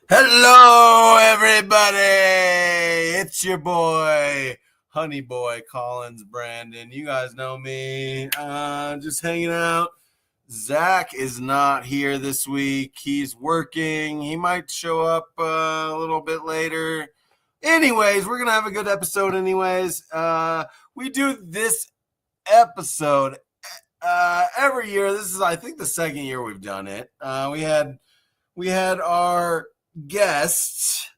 Hello, everybody. It's your boy, Honey Boy Collins Brandon. You guys know me. Just hanging out. Zach is not here this week. He's working. He might show up a little bit later. Anyways, we're going to have a good episode anyways. We do this episode every year. This is, I think, the second year we've done it. We had our guests,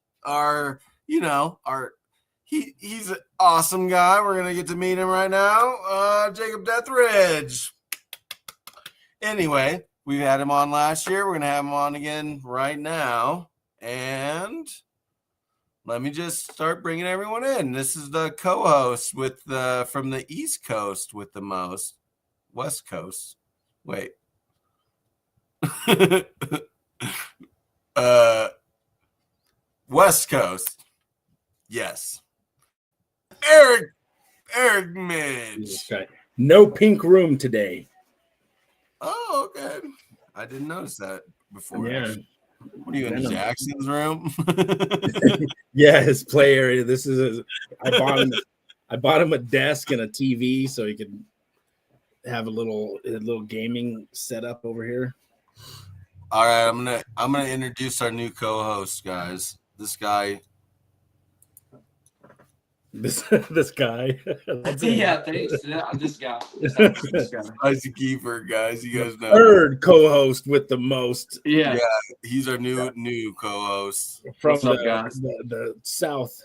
he's an awesome guy. We're gonna get to meet him right now. Jacob Deathridge. Anyway, we had him on last year. We're gonna have him on again right now. And let me just start bringing everyone in. This is the co-host with from the East Coast with the most. West Coast. Wait. West Coast. Yes. Eric Midge. Okay. No pink room today. Oh, okay. I didn't notice that before. Yeah. What are you in Jackson's room? Yeah, his play area. I bought him a desk and a TV so he could have a little gaming setup over here. All right, I'm gonna introduce our new co-host, guys. This guy. This guy. Yeah, thanks. Yeah, this guy. Spicy Keeper, guys. You guys know. Third co-host with the most. Yeah, he's our new co-host from the south.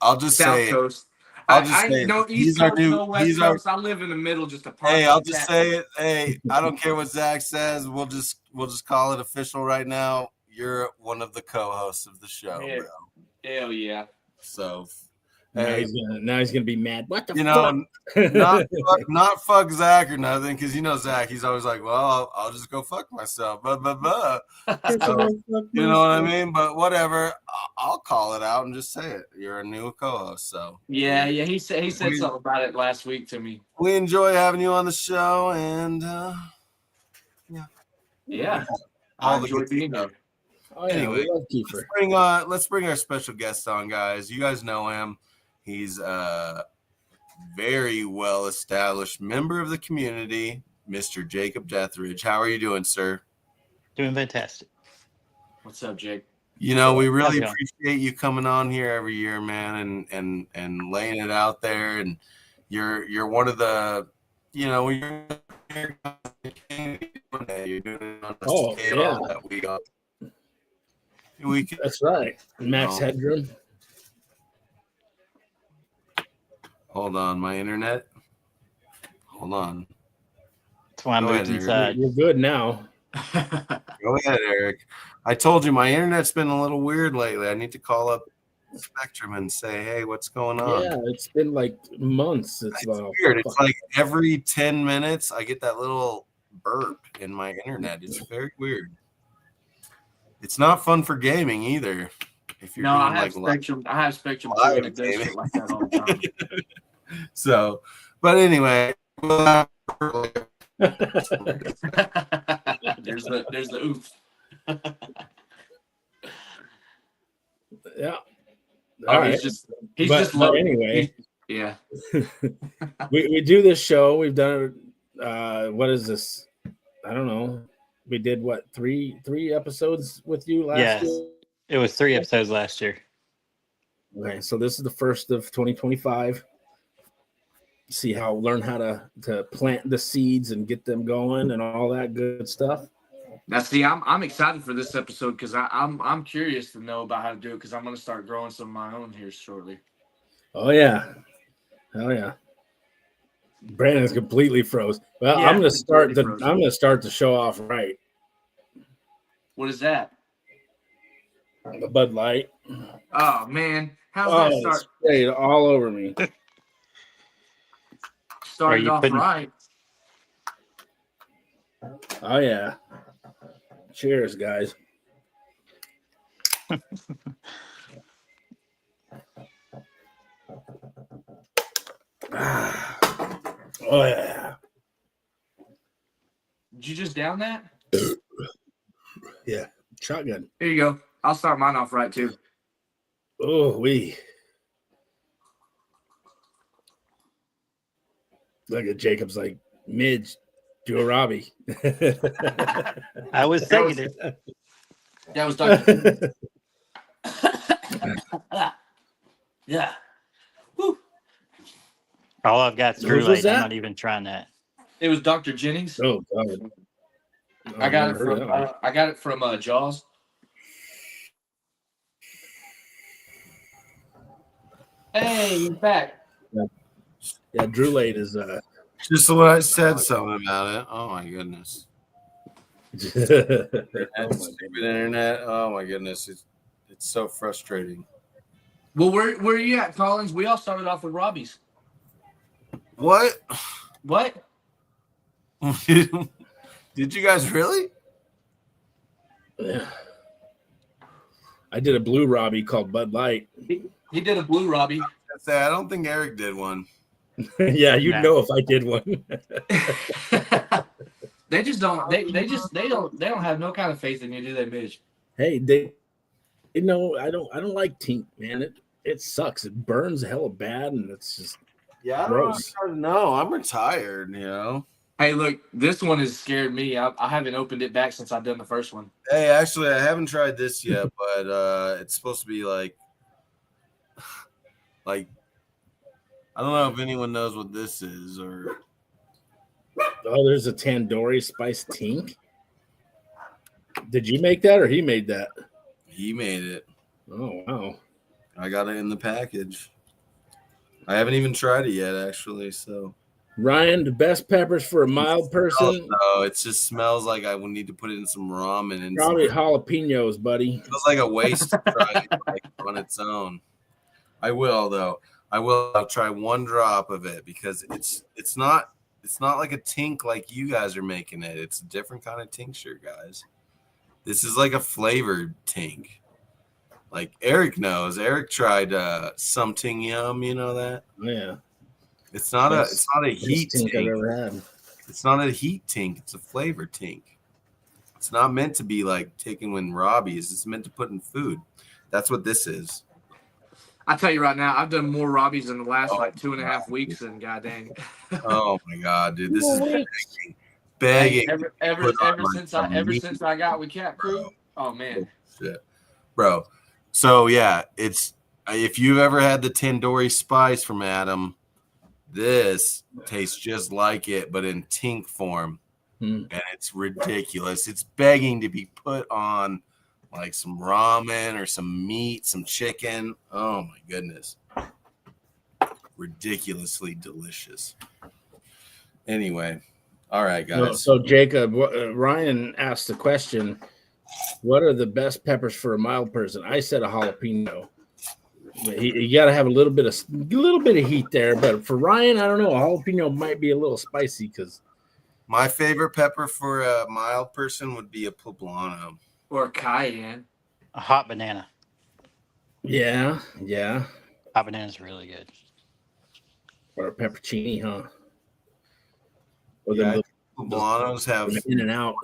I'll just South say Coast. No East Coast, no West Coast. I live in the middle, just a part. Hey, I'll just say it. Hey, I don't care what Zach says. We'll just call it official right now. You're one of the co-hosts of the show, bro. Hell yeah. So now he's gonna be mad. What the fuck? not fuck Zach or nothing, because Zach, he's always like, well, I'll just go fuck myself. So, you know what I mean? But whatever, I'll call it out and just say it. You're a new co-host, so yeah. He said something about it last week to me. We enjoy having you on the show, and yeah, I enjoy being here. Oh, yeah, anyway, let's bring our special guest on, guys. You guys know him. He's a very well-established member of the community, Mr. Jacob Deathridge. How are you doing, sir? Doing fantastic. What's up, Jake? We really appreciate you coming on here every year, man, and laying it out there. And you're one of the, you're doing it on the scale that we got. That's right. Max Headroom. Hold on, my internet. Hold on. That's why I moved inside. You're good now. Go ahead, Eric. I told you my internet's been a little weird lately. I need to call up Spectrum and say, hey, what's going on? Yeah, it's been like months. It's weird. It's like every 10 minutes I get that little burp in my internet. It's very weird. It's not fun for gaming either. If you're I have Spectrum. I have Spectrum too, and it does shit like that all the time. So, but anyway, there's the oof. Yeah. All right. He's just low. Anyway. Yeah. we do this show. We've done what is this? I don't know. We did what, three episodes with you last year? It was 3 episodes last year. Okay, so this is the first of 2025. Learn how to plant the seeds and get them going and all that good stuff. I'm excited for this episode because I'm curious to know about how to do it because I'm gonna start growing some of my own here shortly. Oh yeah. Brandon's completely froze. Well, yeah, I'm gonna start the show off right. What is that? The Bud Light. Oh man, how's that start? Sprayed all over me. Started off right. Oh yeah. Cheers, guys. Oh yeah. Did you just down that? Yeah. Shotgun. Here you go. I'll start mine off right too. Oh, look at Jacob's like, Midge, do a Robbie. I was thinking it. That was Dr. Yeah. Woo. All I've got is Drew Whose was Light. I'm that? not even trying that. It was Dr. Jennings. Oh, God. I got it from Jaws. Hey, he's back. Yeah, Drew Light is Just what I said something about it. Oh my goodness. Stupid internet. Oh my goodness. It's so frustrating. Well, where are you at, Collins? We all started off with Robbie's. What? What? Did you guys really? I did a blue Robbie called Bud Light. He did a blue Robbie. I don't think Eric did one. Yeah, you'd Nah. know if I did one. They just don't. They don't have no kind of faith in you, do they, Midge? Hey, I don't like Tink, man. It sucks. It burns hella bad, and it's just Yeah, gross. I don't know. I'm retired, you know. Hey, look, this one has scared me. I haven't opened it back since I've done the first one. Hey, actually, I haven't tried this yet, but it's supposed to be like I don't know if anyone knows what this is or. Oh, there's a tandoori spice Tink. Did you make that, or he made that? He made it. Oh, wow. I got it in the package. I haven't even tried it yet, actually. So, Ryan, the best peppers for a mild person? no, it just smells like I would need to put it in some ramen and Probably jalapenos, buddy. It feels like a waste to try it like, on its own. I will though. I'll try one drop of it because it's not like a tink like you guys are making it. It's a different kind of tincture, guys. This is like a flavored tink. Like Eric knows. Eric tried something yum, you know that? Yeah. It's not a heat Tink I've tink. ever had. It's not a heat tink, it's a flavor tink. It's not meant to be like taken when Robbie's. It's meant to put in food. That's what this is. I tell you right now, I've done more Robbies in the last 2.5 weeks than goddamn. Oh my god, dude. This is begging. Ever since I got with Cat Crew. Oh man. Shit. Bro. So yeah, it's if you've ever had the tandoori spice from Adam, this tastes just like it, but in tink form. And it's ridiculous. It's begging to be put on like some ramen or some meat, some chicken. Oh my goodness. Ridiculously delicious. Anyway, all right, guys. So Jacob, Ryan asked the question, what are the best peppers for a mild person? I said a jalapeno. You got to have a little bit of heat there, but for Ryan, I don't know. A jalapeno might be a little spicy because my favorite pepper for a mild person would be a poblano or a cayenne. A hot banana. Yeah. Hot banana's really good. Or a peppercini, huh? Or yeah, poblanos have in and out.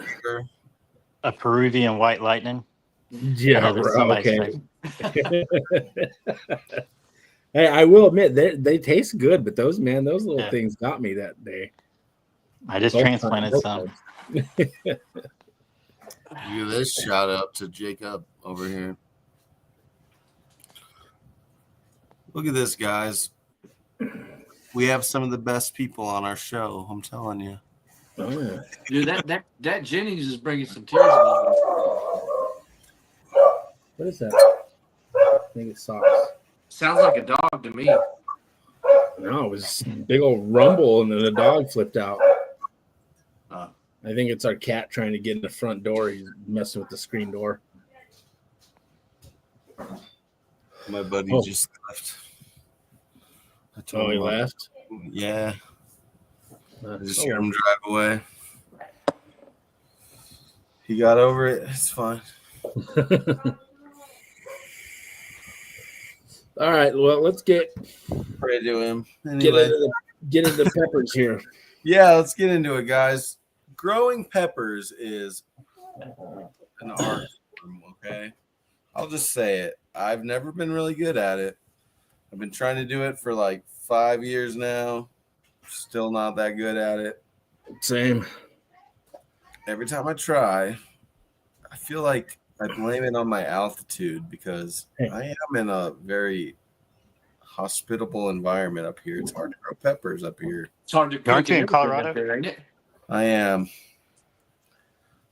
A Peruvian white lightning. Yeah, okay. Hey, I will admit they taste good, but those little things got me that day. I just transplanted some. Give this shout out to Jacob over here. Look at this, guys. We have some of the best people on our show. I'm telling you. Oh, yeah. Dude, that Jennings is bringing some tears about it. What is that? I think it's sauce. Sounds like a dog to me. No, it was a big old rumble, and then the dog flipped out. I think it's our cat trying to get in the front door. He's messing with the screen door. My buddy just left. Oh, he left? Yeah. Just hear him drive away. He got over it. It's fine. All right. Well, let's get Pray to him. Anyway. Get into the peppers here. Yeah, let's get into it, guys. Growing peppers is an art form, okay? I'll just say it. I've never been really good at it. I've been trying to do it for like 5 years now. Still not that good at it. Same. Every time I try, I feel like I blame it on my altitude because I am in a very hospitable environment up here. It's hard to grow peppers up here. It's hard to cook. Aren't you in everything up Colorado? there, ain't it? I am.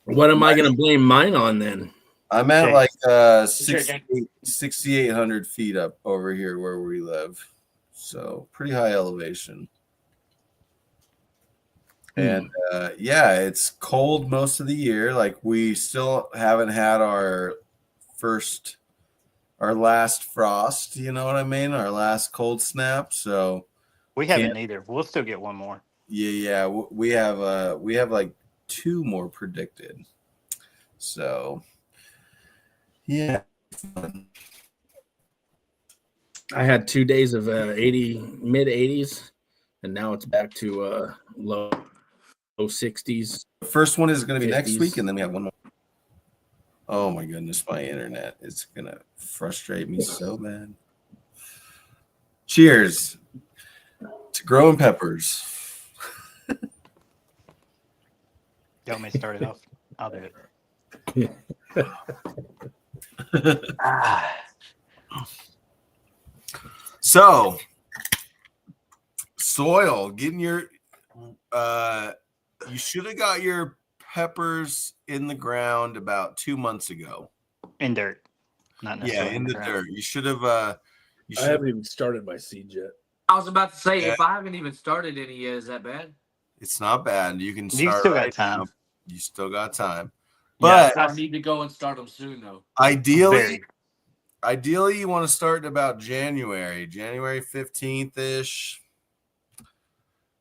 What am I going to blame mine on then? I'm at Chase. like 6,800 feet up over here where we live. So pretty high elevation. And yeah, it's cold most of the year. Like we still haven't had our last frost, you know what I mean? Our last cold snap. So We haven't either. We'll still get one more. yeah, we have like 2 more predicted. So yeah. I had 2 days of mid 80s, and now it's back to low 60s. The first one is going to be next 50s. week, and then we have one more. Oh my goodness, my internet is going to frustrate me so bad. Cheers to growing peppers. You want me to start it off? I'll do it. So, soil, getting your you should have got your peppers in the ground about 2 months ago. In dirt. Not necessarily In the ground. dirt. You should have I haven't even started my seed yet. I was about to say, if I haven't even started any yet, is that bad? It's not bad. You can start. You still right got time. now. You still got time. Yeah, But I need to go and start them soon, though. ideally, you want to start in about January 15th ish.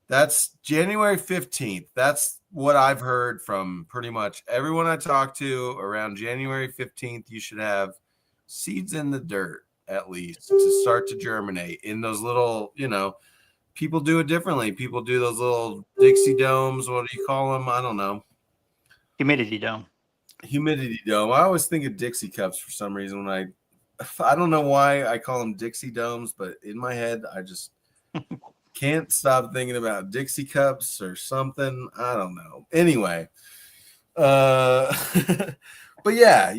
That's January 15th. That's what I've heard from pretty much everyone I talk to. Around January 15th, you should have seeds in the dirt at least to start to germinate in those little, people do it differently. People do those little Dixie domes. What do you call them? I don't know. Humidity dome. Humidity dome. I always think of Dixie cups for some reason when I don't know why I call them Dixie domes, but in my head, I just can't stop thinking about Dixie cups or something. I don't know. Anyway, but yeah,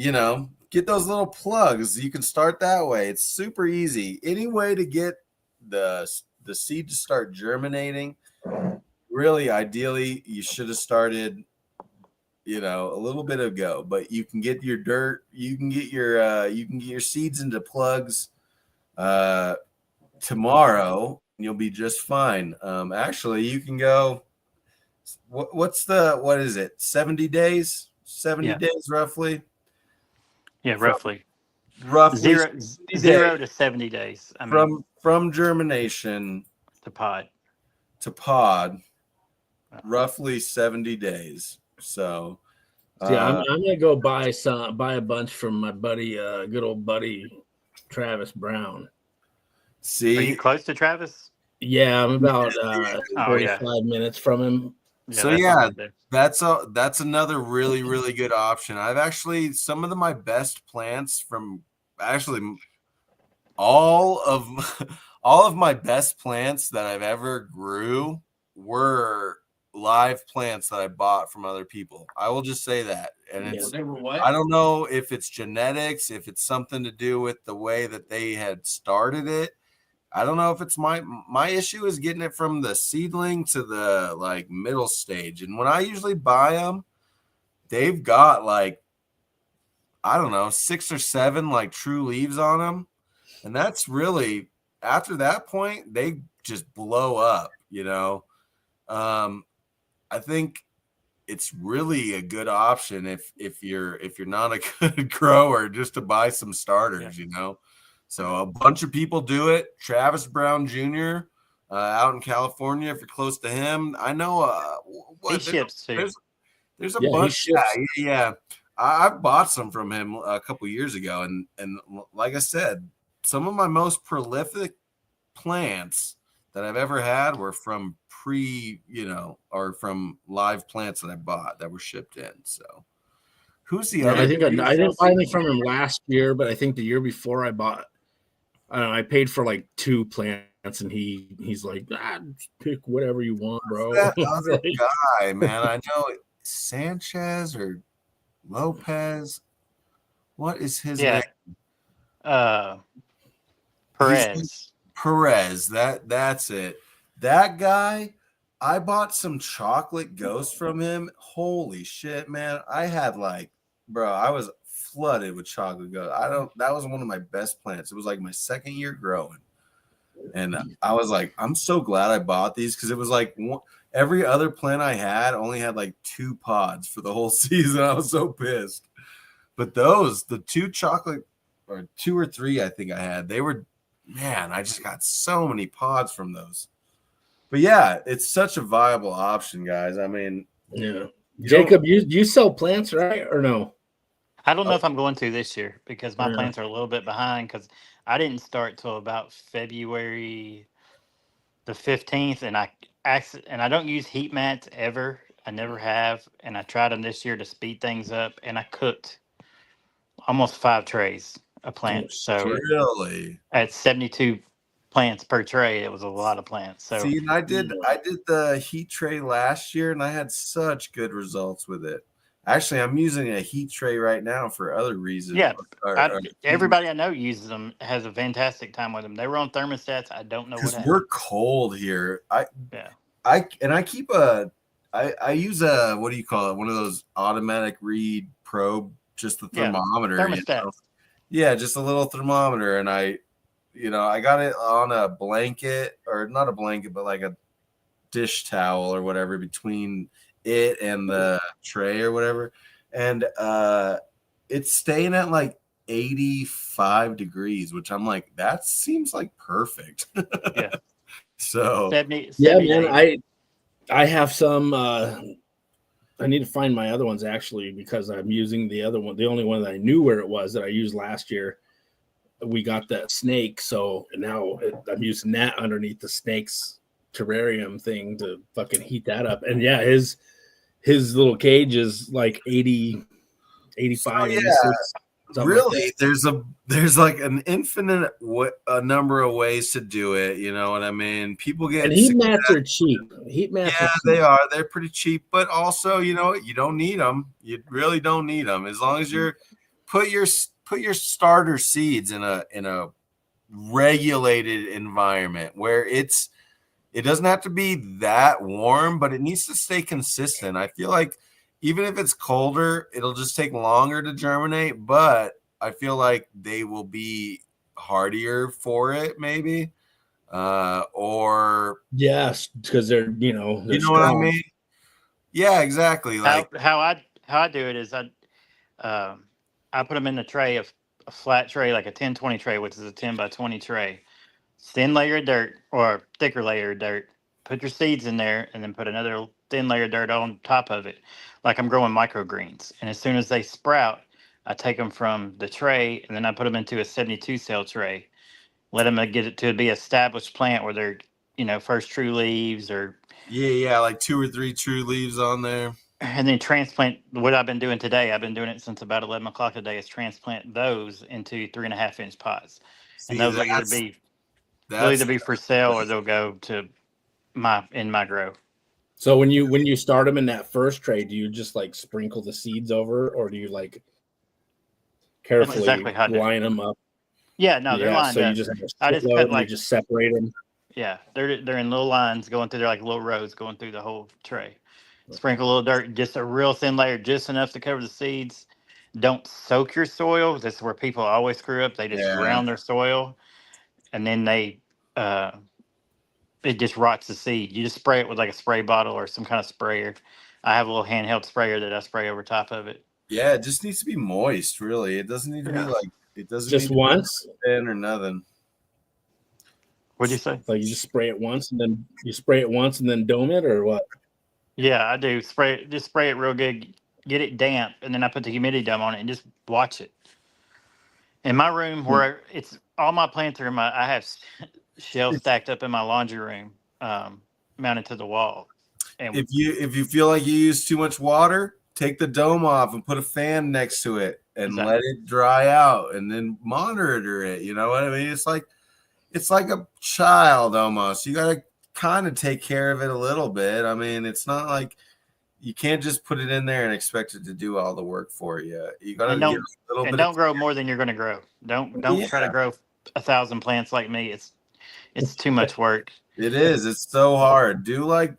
get those little plugs. You can start that way. It's super easy. Any way to get the seed to start germinating. Really, ideally, you should have started a little bit ago, but you can get your dirt, you can get your seeds into plugs tomorrow, and you'll be just fine. Actually, you can go. What is it? 70 days? 70 days roughly. Yeah, roughly. Roughly zero to 70 days. I mean, from germination to pod. Roughly 70 days. So, I'm gonna go buy a bunch from my buddy, good old buddy, Travis Brown. See, are you close to Travis? Yeah, I'm about 45 minutes from him. That's another really, really good option. I've actually some of my best plants from all of my best plants that I've ever grew were live plants that I bought from other people. I will just say that. And I don't know if it's genetics, if it's something to do with the way that they had started it. I don't know if it's my issue is getting it from the seedling to the middle stage. And when I usually buy them, they've got I don't know, 6 or 7 true leaves on them. And that's really, after that point, they just blow up, I think it's really a good option if you're not a good grower, just to buy some starters, So a bunch of people do it. Travis Brown Jr. Out in California, if you're close to him, I know. He ships too. There's a bunch. Yeah. I bought some from him a couple years ago, and like I said, some of my most prolific plants that I've ever had were from or from live plants that I bought that were shipped in. So Who's the Yeah, other? I think Do you I sell didn't buy seeds? anything from him last year, but I think the year before I bought. I don't know. I paid for like 2 plants, and he's like, just pick whatever you want, bro. That It's other like, guy, man. I know Sanchez or Lopez. What is his name? Yeah. He's Perez. Perez. That's it. That guy. I bought some chocolate ghost from him. Holy shit, man! I had bro, I was flooded with chocolate ghost. That was one of my best plants. It was like my second year growing, and I was like, I'm so glad I bought these because it was like every other plant I had only had like 2 pods for the whole season. I was so pissed. But the 2 chocolate or 2 or 3, I think I had, they were, man, I just got so many pods from those. But yeah, it's such a viable option, guys. I mean, yeah. Jacob, you sell plants, right? Or no? I don't know if I'm going to this year because my Yeah. plants are a little bit behind because I didn't start till about February the 15th, and I don't use heat mats ever. I never have, and I tried them this year to speed things up, and I cooked almost 5 trays of plants. So really. at 72 plants per tray, it was a lot of plants. So See, and I did the heat tray last year, and I had such good results with it. Actually, I'm using a heat tray right now for other reasons. yeah, everybody I know uses them, has a fantastic time with them. They were on thermostats. I don't know what because happened. we're cold here. Yeah. I keep I use a, what do you call it? One of those automatic read probe, just the thermometer. Thermostats. Yeah, just a little thermometer, and I got it on a blanket, or not a blanket, but like a dish towel or whatever between it and the tray or whatever, and it's staying at like 85 degrees, which I'm like, that seems like perfect. Yeah. So 70, Yeah, 70 man. I have some. I need to find my other ones actually because I'm using the other one. The only one that I knew where it was that I used last year. We got that snake, so now I'm using that underneath the snake's terrarium thing to fucking heat that up. And yeah, his little cage is like 80, 85, yeah. 86. Really, like there's like an infinite number of ways to do it. You know what I mean? People get and heat mats are cheap. Heat mats yeah, are cheap. they are. They're pretty cheap, but also, you don't need them. You really don't need them as long as you're put your starter seeds in a regulated environment where it doesn't have to be that warm, but it needs to stay consistent. I feel like even if it's colder, it'll just take longer to germinate, but I feel like they will be hardier for it, maybe. Or Yes, because they're you know strong. what I mean? Yeah, exactly. Like how I do it is I put them in a tray of a flat tray, like a 10-20 tray, which is a 10 by 20 tray. Thin layer of dirt or thicker layer of dirt. Put your seeds in there, and then put another thin layer of dirt on top of it, like I'm growing microgreens. And as soon as they sprout, I take them from the tray, and then I put them into a 72 cell tray. Let them get it to be established plant where they're first true leaves or. yeah, like 2 or 3 true leaves on there. And then transplant. What I've been doing today, I've been doing it since about 11 o'clock today, is transplant those into 3.5-inch pots. And See, those will they'll either be for sale or they'll go to my grow. So when you start them in that first tray, do you just like sprinkle the seeds over, or do you like carefully exactly how I do it. line them up? Yeah, no, they're lined so up. you just have a I just shitload cut and you just separate them. Yeah, they're in little lines going through there, like little rows going through the whole tray. Sprinkle a little dirt, just a real thin layer, just enough to cover the seeds. Don't soak your soil. This is where people always screw up. They just ground their soil, and then it just rots the seed. You just spray it with like a spray bottle or some kind of sprayer. I have a little handheld sprayer that I spray over top of it. Yeah, it just needs to be moist, really. It doesn't need to be like, it doesn't just need once to be thin or nothing. What'd you say? Like you just spray it once and then dome it, or what? Yeah, I do. Just spray it real good, get it damp, and then I put the humidity dome on it and just watch it. In my room, where it's all my plants are I have shelves stacked up in my laundry room, mounted to the wall. And If you feel like you use too much water, take the dome off and put a fan next to it and Exactly. let it dry out and then monitor it. You know what I mean? It's like a child almost. You got to kind of take care of it a little bit. I mean, it's not like you can't just put it in there and expect it to do all the work for you. You got to And give it don't a little and bit. don't grow more than you're going to grow. Don't try to grow 1,000 plants like me. It's too much work. It is. It's so hard. Do like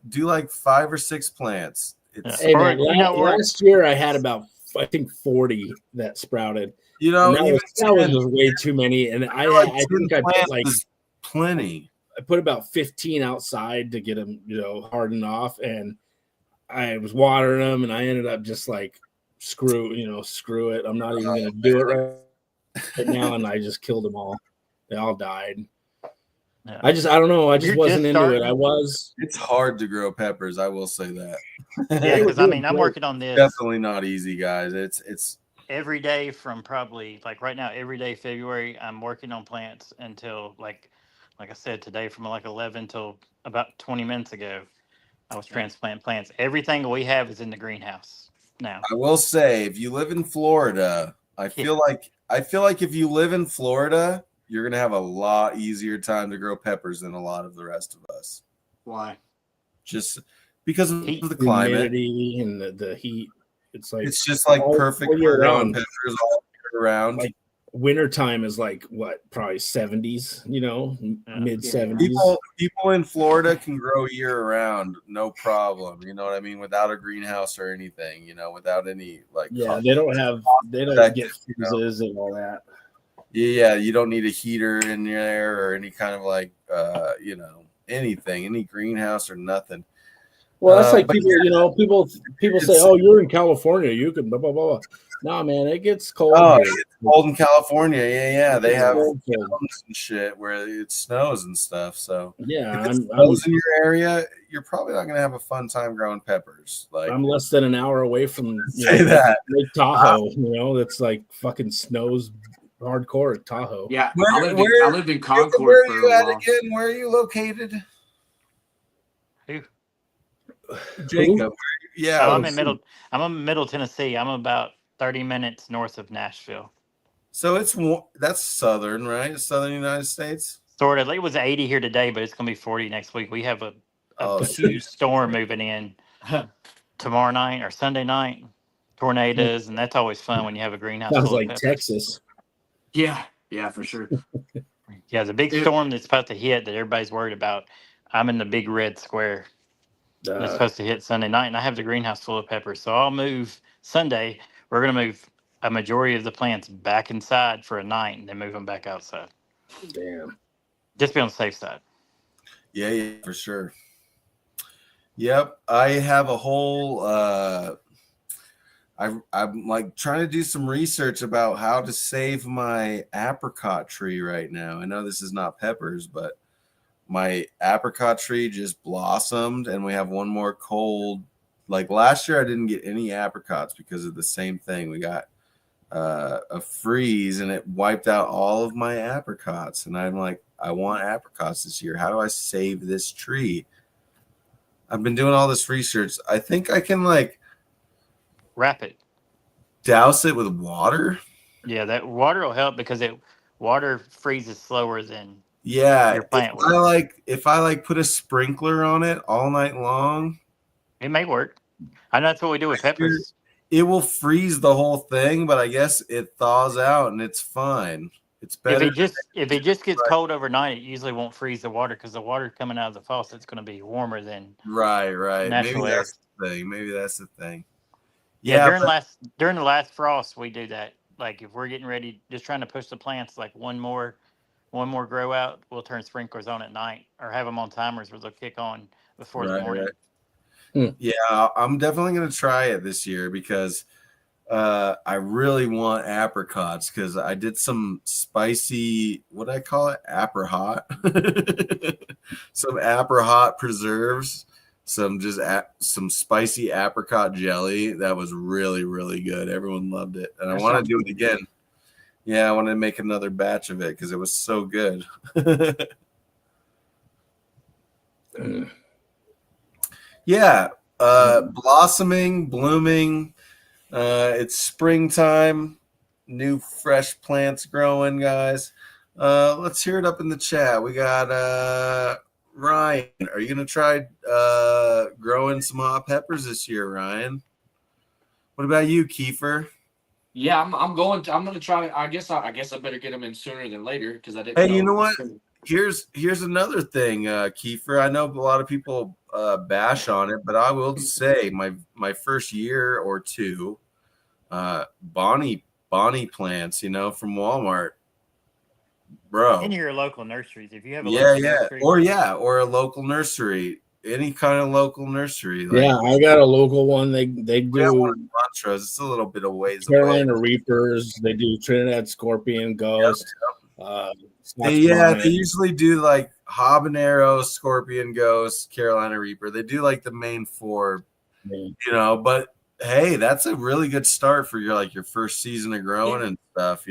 5 or 6 plants. It's Hey Or, man, last year I had about I think 40 that sprouted. you know And even that was 10, just way too many. And I like I 10 think I put plants like is plenty. I put about 15 outside to get them, hardened off, and I was watering them, and I ended up just like screw it. I'm not even gonna do it right now, and I just killed them all. They all died. Yeah. I don't know. I just You're wasn't just into it. starting. I was. It's hard to grow peppers. I will say that. Yeah, because I mean, I'm working on this Definitely not easy, guys. It's every day from probably like right now, every day February, I'm working on plants until like I said today, from like 11 till about 20 minutes ago, I was transplanting plants. Everything we have is in the greenhouse now. I will say, if you live in Florida, I feel like if you live in Florida, you're gonna have a lot easier time to grow peppers than a lot of the rest of us. Why? Just because of Heat. the climate. Humidity and the heat. It's just like perfect all year for growing round. peppers all year round. Like winter time is like what, probably 70s, mid 70s. People in Florida can grow year round, no problem. You know what I mean? Without a greenhouse or anything, without any like they don't get freezes and all that. Yeah, you don't need a heater in there or any kind of like anything, any greenhouse or nothing. Well, that's like people, yeah, people say, "Oh, you're in California, you can blah blah blah." Nah, man, it gets cold. Oh, here. it's cold in California. Yeah. They have cold. mountains and shit where it snows and stuff. So Yeah, if it snows in your area, you're probably not gonna have a fun time growing peppers. Like I'm less than an hour away from that. Lake Tahoe. That's like fucking snows hardcore at Tahoe. Yeah, Where- I lived in Concord Where for are you a at while. again? Where are you located? Who? Jacob. Yeah. I'm in middle Tennessee. I'm about 30 minutes north of Nashville. So that's southern, right? Southern United States. Sort of. It was 80 here today, but it's gonna be 40 next week. We have a shit. huge storm moving in tomorrow night or Sunday night. Tornadoes, and that's always fun when you have a greenhouse. Sounds full like of peppers. Texas. Yeah, for sure. Yeah, the big storm that's about to hit that everybody's worried about. I'm in the big red square. It's supposed to hit Sunday night, and I have the greenhouse full of peppers. So I'll move Sunday. We're going to move a majority of the plants back inside for a night and then move them back outside. Damn. Just be on the safe side. Yeah, for sure. Yep. I have a whole I'm like trying to do some research about how to save my apricot tree right now. I know this is not peppers, but my apricot tree just blossomed and we have one more cold. Like last year I didn't get any apricots because of the same thing. We got a freeze and it wiped out all of my apricots. And I'm like, I want apricots this year. How do I save this tree? I've been doing all this research. I think I can like Wrap it. douse it with water. Yeah, that water will help because water freezes slower than Yeah. your plant If I put a sprinkler on it all night long, it may work. I know that's what we do with peppers. it will freeze the whole thing, but I guess it thaws out and it's fine. It's better. If it just gets cold overnight, it usually won't freeze the water because the water coming out of the faucet's going to be warmer than Right. natural air. Maybe that's the thing. Yeah, during the last frost, we do that. Like if we're getting ready, just trying to push the plants like one more grow out, we'll turn sprinklers on at night or have them on timers where they'll kick on before the morning. Right. Yeah, I'm definitely going to try it this year because I really want apricots because I did some spicy, what do I call it? Apricot. Some apricot preserves, some spicy apricot jelly. That was really, really good. Everyone loved it. And I want to do it again. Yeah, I want to make another batch of it because it was so good. Yeah. Blossoming, blooming. It's springtime, new fresh plants growing, guys. Let's hear it up in the chat. We got Ryan. Are you gonna try growing some hot peppers this year, Ryan? What about you, Kiefer? Yeah, I'm gonna try. I guess I better get them in sooner than later because I didn't Hey, know. you know what? Here's another thing, Kiefer. I know a lot of people bash on it, but I will say my first year or two, Bonnie plants, from Walmart, bro. In your local nurseries, if you have a Yeah, local nursery, or a local nursery, any kind of local nursery. Like, Yeah, I got a local one. They we have one do in Montrose. It's a little bit of ways Carolina away. Reapers. They do Trinidad Scorpion, Ghost. They usually do like habanero, scorpion, ghost, Carolina Reaper. They do like the main four, But hey, that's a really good start for your first season of growing and stuff.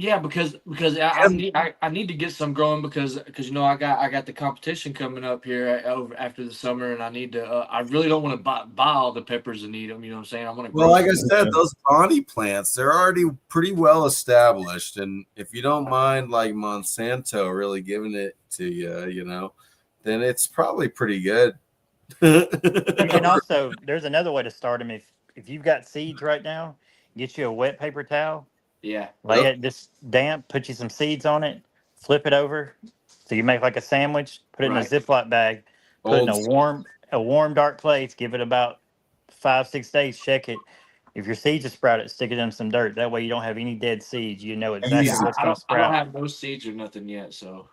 Yeah, because I need to get some growing because I got the competition coming up here over after the summer, and I need to I really don't want to buy all the peppers and eat them. You know what I'm saying? I want to. Well, like I said, those Bonnie plants, they're already pretty well established, and if you don't mind like Monsanto really giving it to you, then it's probably pretty good. you can also. There's another way to start them. If you've got seeds right now, get you a wet paper towel. Yeah. Lay it just damp, put you some seeds on it, flip it over. So you make like a sandwich, put it in a Ziploc bag, put it in a warm, dark place, give it about 5-6 days, check it. If your seeds are sprouted, stick it in some dirt. That way you don't have any dead seeds. You know exactly what's going to sprout. I don't have no seeds or nothing yet, so.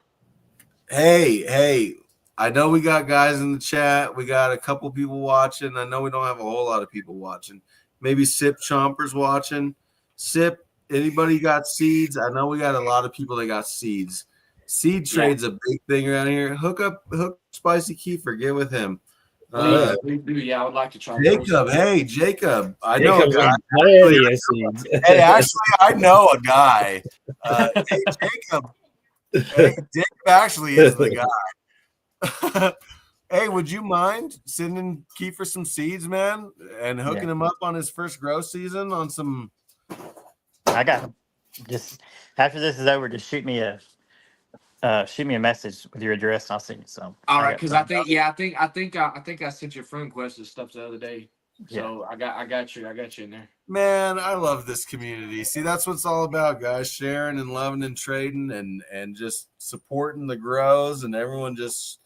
Hey, I know we got guys in the chat. We got a couple people watching. I know we don't have a whole lot of people watching. Maybe Sip Chompers watching. Sip, anybody got seeds? I know we got a lot of people that got seeds. Seed trade's a big thing around here. Hook Spicy Kiefer. Get with him. Please do. Yeah, I would like to try. Jacob, hey Jacob, I know a guy. Hey, actually, I know a guy. Hey, Jacob. Hey, Jacob actually is the guy. Hey, would you mind sending Kiefer some seeds, man, and hooking him up on his first grow season on some? I got him. Just after this is over, just shoot me a message with your address, and I'll send you some. All right, because I think I sent your friend request and stuff the other day. So I got you in there. Man, I love this community. See, that's what it's all about, guys. Sharing and loving and trading and just supporting the grows and everyone just,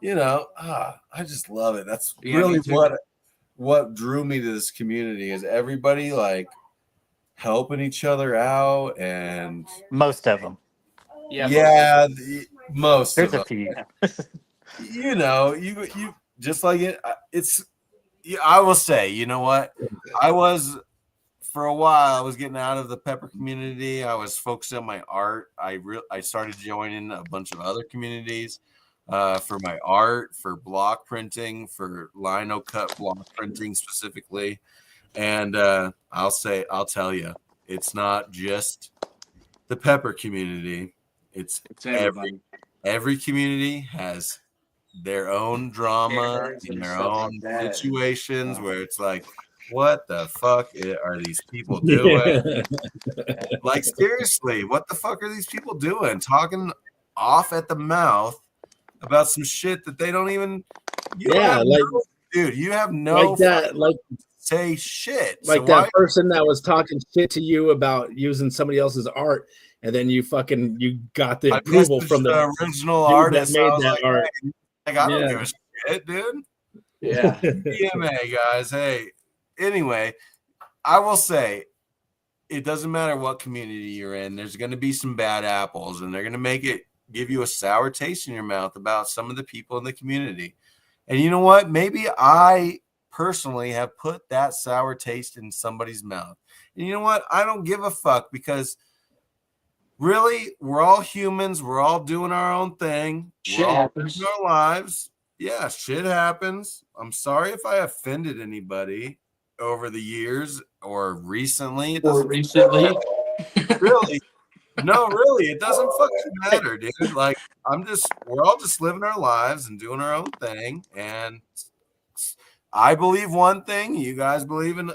I just love it. That's really what drew me to this community is everybody like helping each other out and most of them. Yeah, most. There's a few. You just like it. I will say, you know what? I was for a while. I was getting out of the pepper community. I was focused on my art. I started joining a bunch of other communities for my art, for block printing, for lino cut block printing specifically. And I'll tell you, it's not just the pepper community. It's every community has their own drama and their own situations where it's like, what the fuck are these people doing? Like, seriously, what the fuck are these people doing? Talking off at the mouth about some shit that they don't even. You have no say shit. Like that person that was talking shit to you about using somebody else's art. And then you got the approval from the original artist that made that art. I don't give a shit, dude. Yeah. PMA, guys. Hey, anyway, I will say it doesn't matter what community you're in. There's going to be some bad apples, and they're going to give you a sour taste in your mouth about some of the people in the community. And you know what? Maybe I personally have put that sour taste in somebody's mouth. And you know what? I don't give a fuck because really, we're all humans. We're all doing our own thing. Shit happens. Our lives. Yeah, shit happens. I'm sorry if I offended anybody over the years or recently. Really. No, really. It doesn't fucking matter, dude. Like, we're all just living our lives and doing our own thing. And I believe one thing, you guys believe in,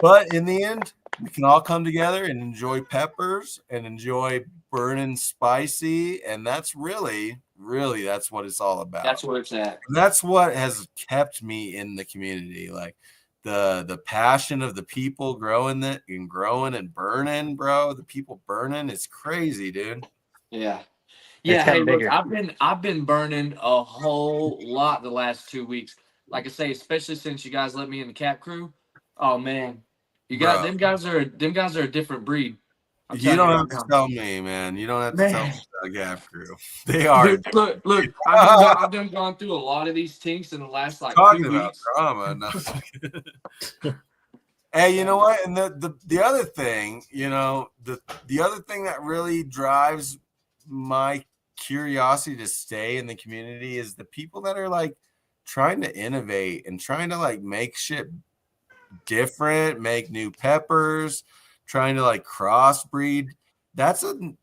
but in the end, we can all come together and enjoy peppers and enjoy burning spicy. And that's really, really, that's what it's all about. That's where it's at. And that's what has kept me in the community. Like the passion of the people growing it and growing and burning, bro. The people burning is crazy, dude. Yeah. It's Yeah, hey, gotten look, bigger. I've been burning a whole lot the last 2 weeks. Like I say, especially since you guys let me in the cap crew. Oh man, you got Bro. them guys are a different breed. I'm You telling don't you have right to now. tell me, man. You don't have to tell me Man, about Gap Crew. They are dude, look, I've done gone through a lot of these tinks in the last like 2 talking about weeks. drama. No. Hey, you know what? And the other thing, the other thing that really drives my curiosity to stay in the community is the people that are like trying to innovate and trying to like make shit different, make new peppers, trying to like crossbreed. That's a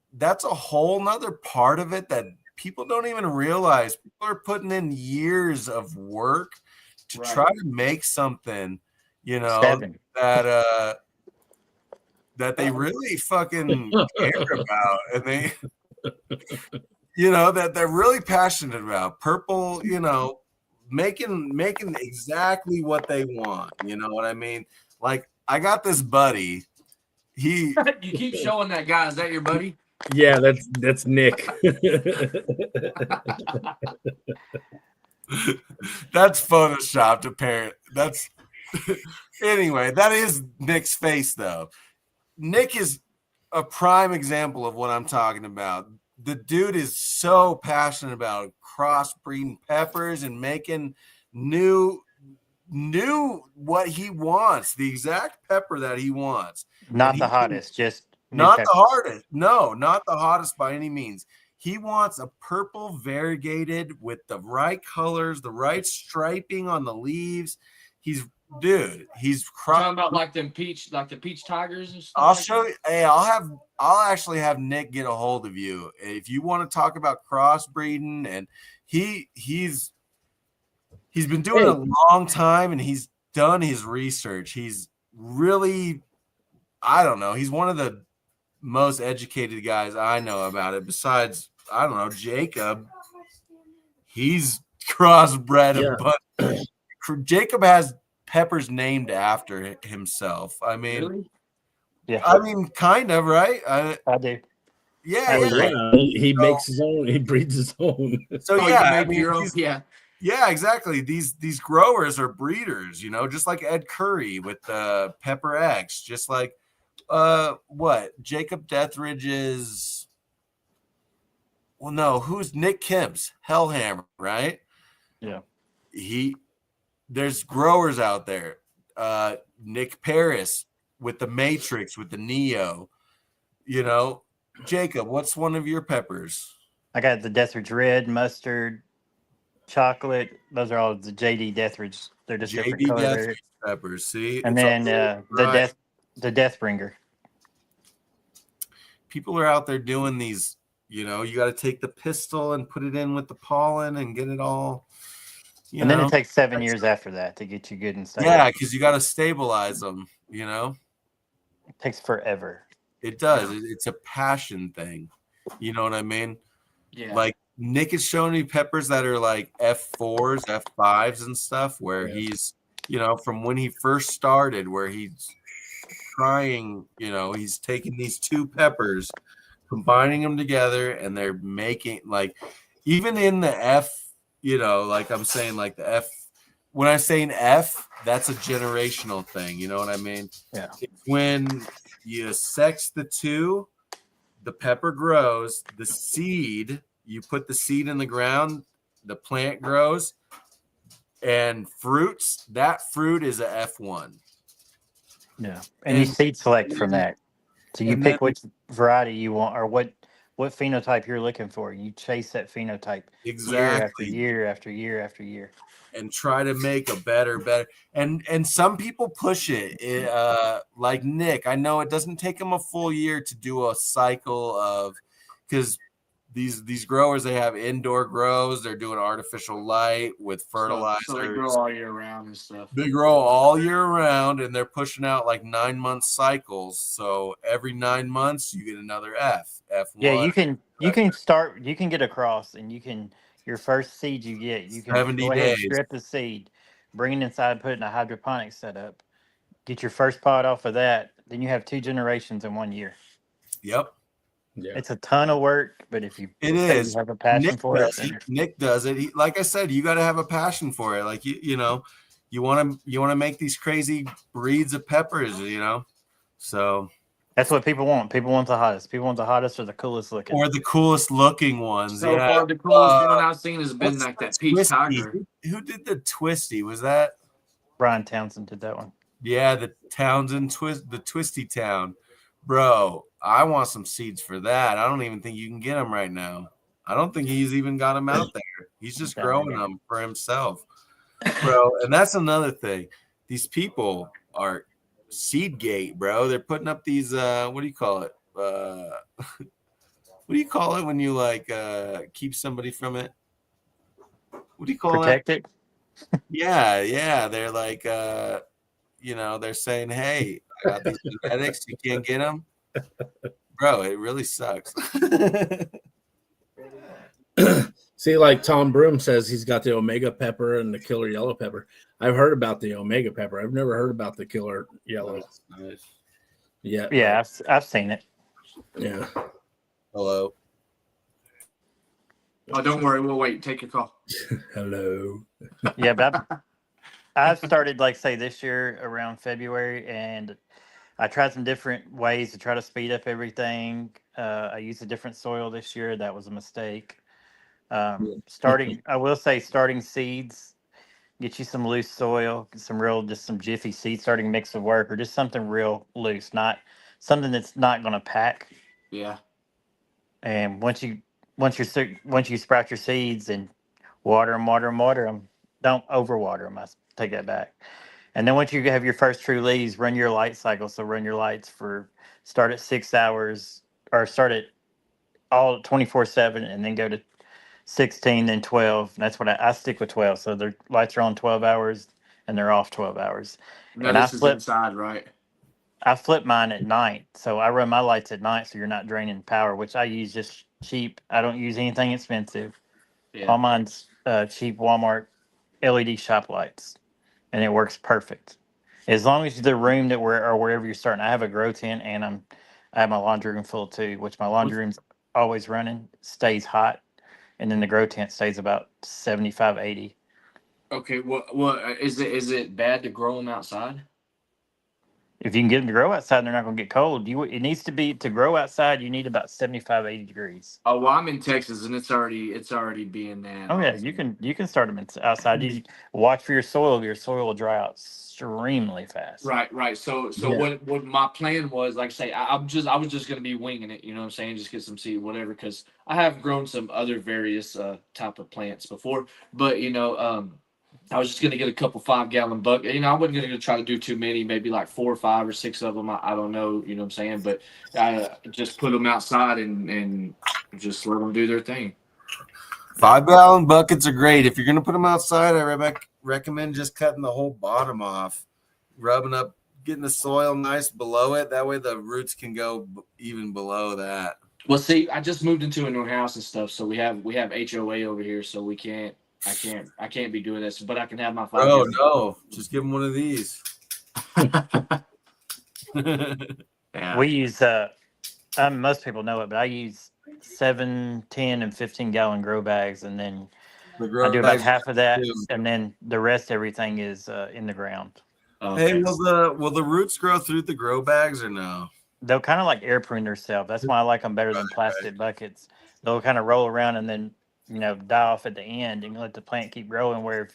whole nother part of it that people don't even realize. People are putting in years of work to try to make something, 7. that they really fucking care about, and they that they're really passionate about. Purple, making exactly what they want. You know what I mean? Like I got this buddy. He You keep showing that guy. Is that your buddy? Yeah, that's Nick. that's photoshopped apparent. That's anyway, that is Nick's face though. Nick is a prime example of what I'm talking about. The dude is so passionate about crossbreeding peppers and making new what he wants, the exact pepper that he wants. Not the hottest, just not peppers. the hardest. No, not the hottest by any means. He wants a purple variegated with the right colors, the right striping on the leaves. He's Talking about like the peach tigers and stuff. I'll show you. Hey, I'll actually have Nick get a hold of you if you want to talk about crossbreeding. And he's been doing it a long time, and he's done his research. He's really, I don't know, he's one of the most educated guys I know about it. Besides, I don't know, Jacob. He's crossbred a bunch. Jacob has peppers named after himself. I mean, Really? Yeah, I mean, kind of, right? I do. Yeah. He makes his own. He breeds his own. So Oh, yeah, you make your own. Yeah, exactly. These growers are breeders, just like Ed Curry with the Pepper X, just like what Jacob Deathridge is. Well, no, who's Nick Kemp's Hellhammer, right? Yeah. There's growers out there. Nick Paris with the Matrix, with the Neo. Jacob, what's one of your peppers? I got the Deathridge red, mustard, chocolate. Those are all the JD Deathridge. They're just JD different colors. Deathridge peppers. See, And then the Deathbringer. People are out there doing these. You got to take the pistol and put it in with the pollen and get it all. And then it takes 7 years after that to get you good and stuff. Yeah, because you got to stabilize them. It takes forever. It does. It's a passion thing. You know what I mean? Yeah. Like Nick is showing me peppers that are like F4s, F5s and stuff where he's, from when he first started, where he's trying, he's taking these two peppers, combining them together, and they're making like, even in the F, like I'm saying, like the F, when I say an F, that's a generational thing. You know what I mean? Yeah. It's when you sex the two, the pepper grows, the seed, you put the seed in the ground, the plant grows, and fruits, that fruit is a F1. Yeah. And you seed select from that. So you pick which variety you want or what phenotype you're looking for. You chase that phenotype Exactly. year after year after year. And try to make a better. And some people push it. Like Nick, I know it doesn't take him a full year to do a cycle of, because these growers, they have indoor grows. They're doing artificial light with fertilizers. So they grow all year round and stuff. They grow all year round, and they're pushing out like 9-month cycles. So every 9 months, you get another F1. Yeah, you can get across, and your first seed you get, you can 70 go ahead and days. strip the seed, bring it inside, put it in a hydroponic setup, get your first pod off of that. Then you have 2 generations in 1 year. Yep. Yeah. It's a ton of work, but if you you have a passion for it, Nick does it. Like I said, you got to have a passion for it. Like you want to make these crazy breeds of peppers. So that's what people want. People want the hottest. People want the hottest or the coolest looking. Or the coolest looking ones. So far, the coolest one I've seen has been like that peach Twisty? tiger. Who did the Twisty? Was that Brian Townsend did that one. Yeah, the Townsend the Twisty Town, bro. I want some seeds for that. I don't even think you can get them right now. I don't think he's even got them out there. He's just growing them for himself, bro. And that's another thing. These people are Seedgate, bro. They're putting up these. What do you call it? What do you call it when you like keep somebody from it? What do you call Protect it? Yeah. They're like, they're saying, "Hey, I got these genetics. You can't get them, bro." It really sucks. See, like Tom Broom says, he's got the Omega pepper and the killer yellow pepper. I've heard about the Omega pepper. I've never heard about the killer yellow. Nice. Yeah, I've seen it. Yeah. Hello. Oh, don't worry. We'll wait. Take your call. Hello. Yeah, but I've started, like, say, this year around February, and I tried some different ways to try to speed up everything. I used a different soil this year. That was a mistake. I will say, starting seeds, get you some loose soil, just some jiffy seed starting mix of work, or just something real loose, not something that's not going to pack. Yeah. And once you sprout your seeds and water them, don't overwater them. I take that back. And then once you have your first true leaves, run your light cycle. So run your lights start at 6 hours, or start at all 24/7, and then go to 16, then 12. And that's what I stick with 12. So their lights are on 12 hours and they're off 12 hours. Now this is inside, right? I flip mine at night. So I run my lights at night so you're not draining power, which I use just cheap. I don't use anything expensive. Yeah. All mine's cheap Walmart LED shop lights, and it works perfect. As long as the room or wherever you're starting, I have a grow tent, and I have my laundry room full too, which my laundry room's always running, stays hot, and then the grow tent stays about 75, 80. Okay. What is it? Is it bad to grow them outside? If you can get them to grow outside, they're not going to get cold. It needs to be, to grow outside, you need about 75, 80 degrees. Oh, well, I'm in Texas, and it's already being that. Oh yeah, you can start them outside. You watch for your soil. Your soil will dry out extremely fast. Right. So Yeah. what my plan was, like I say, I was just gonna be winging it. You know what I'm saying? Just get some seed, whatever. Because I have grown some other various type of plants before, but I was just gonna get a couple 5-gallon buckets. I wasn't gonna try to do too many, maybe like 4 or 5 or 6 of them. I don't know, you know what I'm saying? But I just put them outside and just let them do their thing. 5-gallon buckets are great. If you're gonna put them outside, I recommend just cutting the whole bottom off, rubbing up, getting the soil nice below it. That way the roots can go even below that. Well, see, I just moved into a new house and stuff, so we have HOA over here, so I can't be doing this, but I can have my 5. Oh no, just give them one of these. Yeah. We use most people know it, but I use 7, 10, and 15-gallon grow bags, and then I do about half of that, and then the rest, everything is in the ground. Okay. Hey, will the roots grow through the grow bags or no? They'll kind of like air prune themselves. That's why I like them better than plastic buckets. They'll kind of roll around and then die off at the end and let the plant keep growing. Where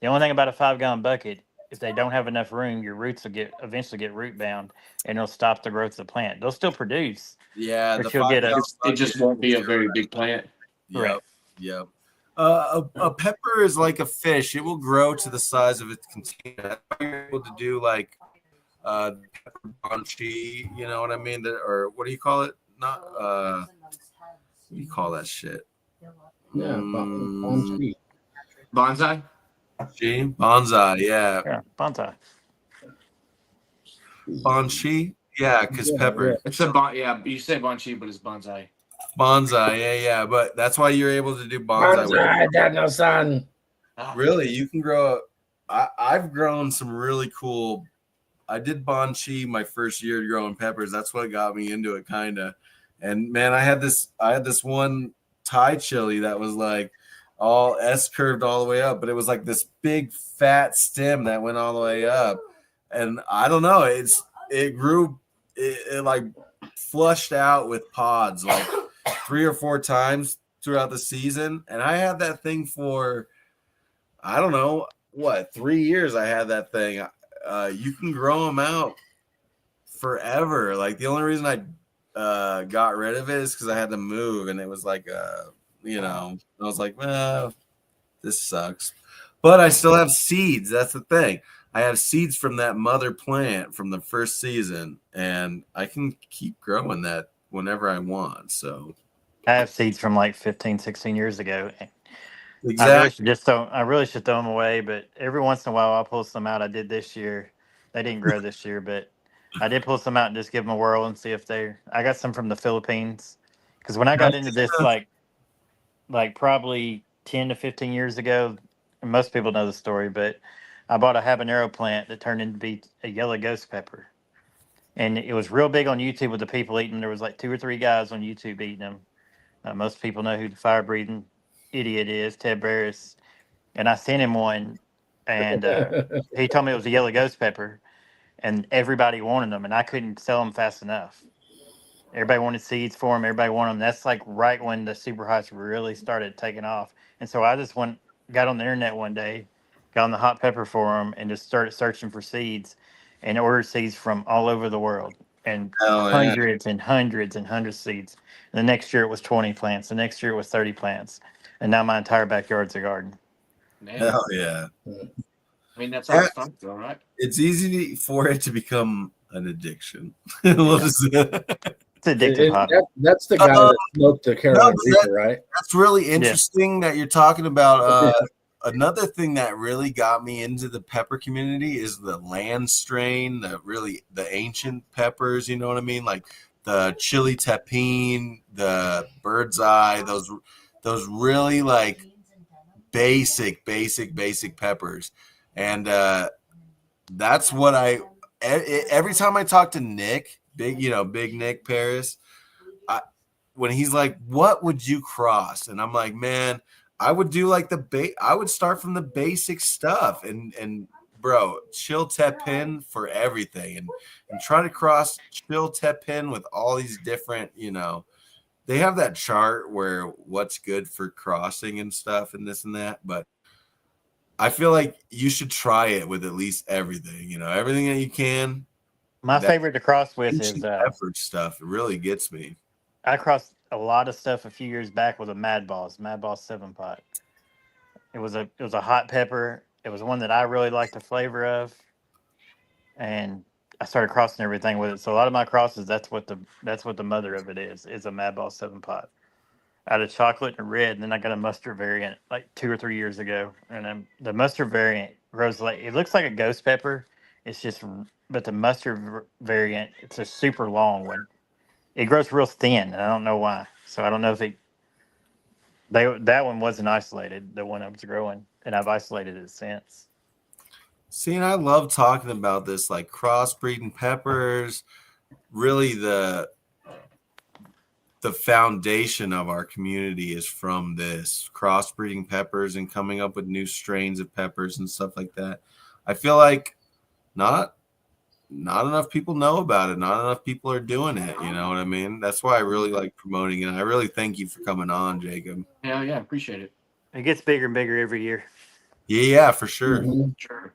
the only thing about a 5-gallon bucket, if they don't have enough room, your roots will eventually get root bound, and it'll stop the growth of the plant. They'll still produce. Yeah, but you'll get it just won't be a very big plant. Yep. A pepper is like a fish. It will grow to the size of its container. You're able to do like pepper bunchy, you know what I mean? Or what do you call it? Not do you call that shit? Yeah, Mm, Bonsai. bonsai, yeah. Yeah, bonsai. Banshee, yeah, because pepper. It's yeah. You say bonsai, but it's bonsai. Bonsai, yeah. But that's why you're able to do bonsai. Bonsai, that no son. Really, you can grow. I've grown some really cool. I did banshee my first year growing peppers. That's what got me into it, kind of. And man, I had this one Thai chili that was like all S curved all the way up, but it was like this big fat stem that went all the way up. And I don't know, it grew, it like flushed out with pods like 3 or 4 times throughout the season. And I had that thing for, I don't know, 3 years. I had that thing. You can grow them out forever. Like the only reason I got rid of it is because I had to move, and it was like, I was like, well, this sucks. But I still have seeds. That's the thing. I have seeds from that mother plant from the first season, and I can keep growing that whenever I want. So I have seeds from like 15, 16 years ago. exactly. I really should throw them away, but every once in a while I'll pull some out. I did this year. They didn't grow this year, but I did pull some out and just give them a whirl and see if I got some from the Philippines. Because when I got into this, like probably 10 to 15 years ago, and most people know the story, but I bought a habanero plant that turned into be a yellow ghost pepper. And it was real big on YouTube with the people eating. There was like 2 or 3 guys on YouTube eating them. Most people know who the fire breathing idiot is, Ted Barris. And I sent him one, and he told me it was a yellow ghost pepper, and everybody wanted them, and I couldn't sell them fast enough. Everybody wanted seeds for them. Everybody wanted them. That's like right when the super hots really started taking off. And so I just got on the internet one day, got on the hot pepper forum, and just started searching for seeds, and ordered seeds from all over the world, and Hell yeah. hundreds and hundreds and hundreds of seeds. And the next year it was 20 plants. The next year it was 30 plants, and now my entire backyard's a garden. Man. Hell yeah. I mean, that's how it starts, though, right? It's easy for it to become an addiction. We'll just, It's addictive hobby. That's the guy that smoked the Carolina Reaper, right? That's really interesting that you're talking about. Another thing that really got me into the pepper community is the land strain, the ancient peppers. You know what I mean? Like the chili tepine, the bird's eye, those really like basic peppers. And that's what every time I talk to Nick, big Nick Paris, when he's like, what would you cross? And I'm like, man, I would do like I would start from the basic stuff and bro, chill tepin for everything and try to cross chill tepin with all these different, they have that chart where what's good for crossing and stuff and this and that, but I feel like you should try it with at least everything, everything that you can. My favorite to cross with is pepper stuff. It really gets me. I crossed a lot of stuff a few years back with a Mad Boss 7-pot. It was a hot pepper. It was one that I really liked the flavor of, and I started crossing everything with it. So a lot of my crosses, that's what the mother of it is a Mad Boss 7-pot. Out of chocolate and red, and then I got a mustard variant like 2 or 3 years ago, and then the mustard variant grows like it looks like a ghost pepper. But the mustard variant, it's a super long one. It grows real thin, and I don't know why. So I don't know if that one wasn't isolated, the one I was growing, and I've isolated it since. See, and I love talking about this, like crossbreeding peppers. Really, the foundation of our community is from this crossbreeding peppers and coming up with new strains of peppers and stuff like that. I feel like not enough people know about it. Not enough people are doing it. You know what I mean? That's why I really like promoting it. I really thank you for coming on, Jacob. Yeah, appreciate it. It gets bigger and bigger every year. Yeah, for sure. Mm-hmm. Sure.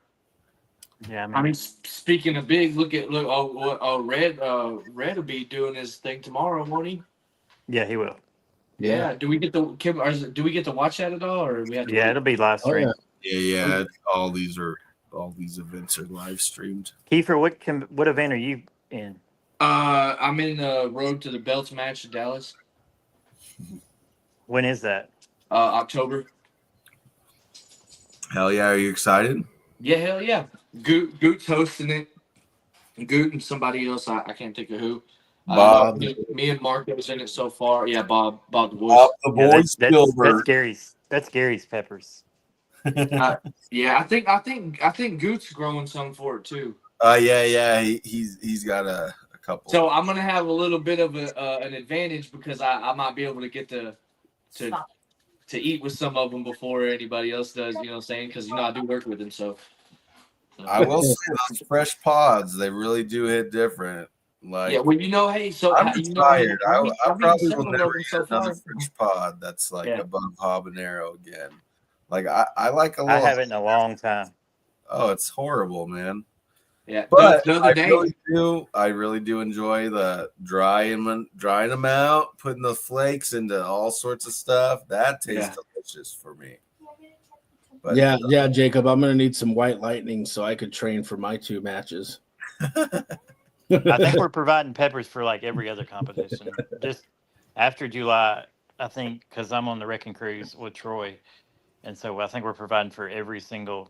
Yeah, I mean, speaking of big, look. Red will be doing his thing tomorrow, won't he? Yeah, he will. Yeah. Do we get to watch that at all, or we have to? Yeah, it'll be live stream. Oh, Yeah. All these events are live streamed. Kiefer, what event are you in? I'm in the Road to the Belts match in Dallas. When is that? October. Hell yeah! Are you excited? Yeah, hell yeah. Goot's hosting it. Goot and somebody else. I can't think of who. Bob, Me and Mark was in it so far. Yeah, Bob the voice. Bob the Yeah, boy that's Spielberg. Gary's. That's Gary's peppers. Yeah, I think Goot's growing some for it too. Yeah. He's got a couple. So I'm gonna have a little bit of an advantage because I might be able to get to eat with some of them before anybody else does. You know what I'm saying? Because I do work with them. So I will say those fresh pods, they really do hit different. Like, yeah, well, hey, so I'm hey, tired. I I've probably eaten will several never of them eat so another far. fresh pod that's like Yeah. above habanero again. Like I like a I little. haven't in a long time. Oh, it's horrible, man. Yeah, But the other day, I really do enjoy the drying them out, putting the flakes into all sorts of stuff. That tastes delicious for me. But yeah, Jacob, I'm gonna need some white lightning so I could train for my 2 matches. I think we're providing peppers for like every other competition. Just after July, I think, because I'm on the wrecking cruise with Troy, and so I think we're providing for every single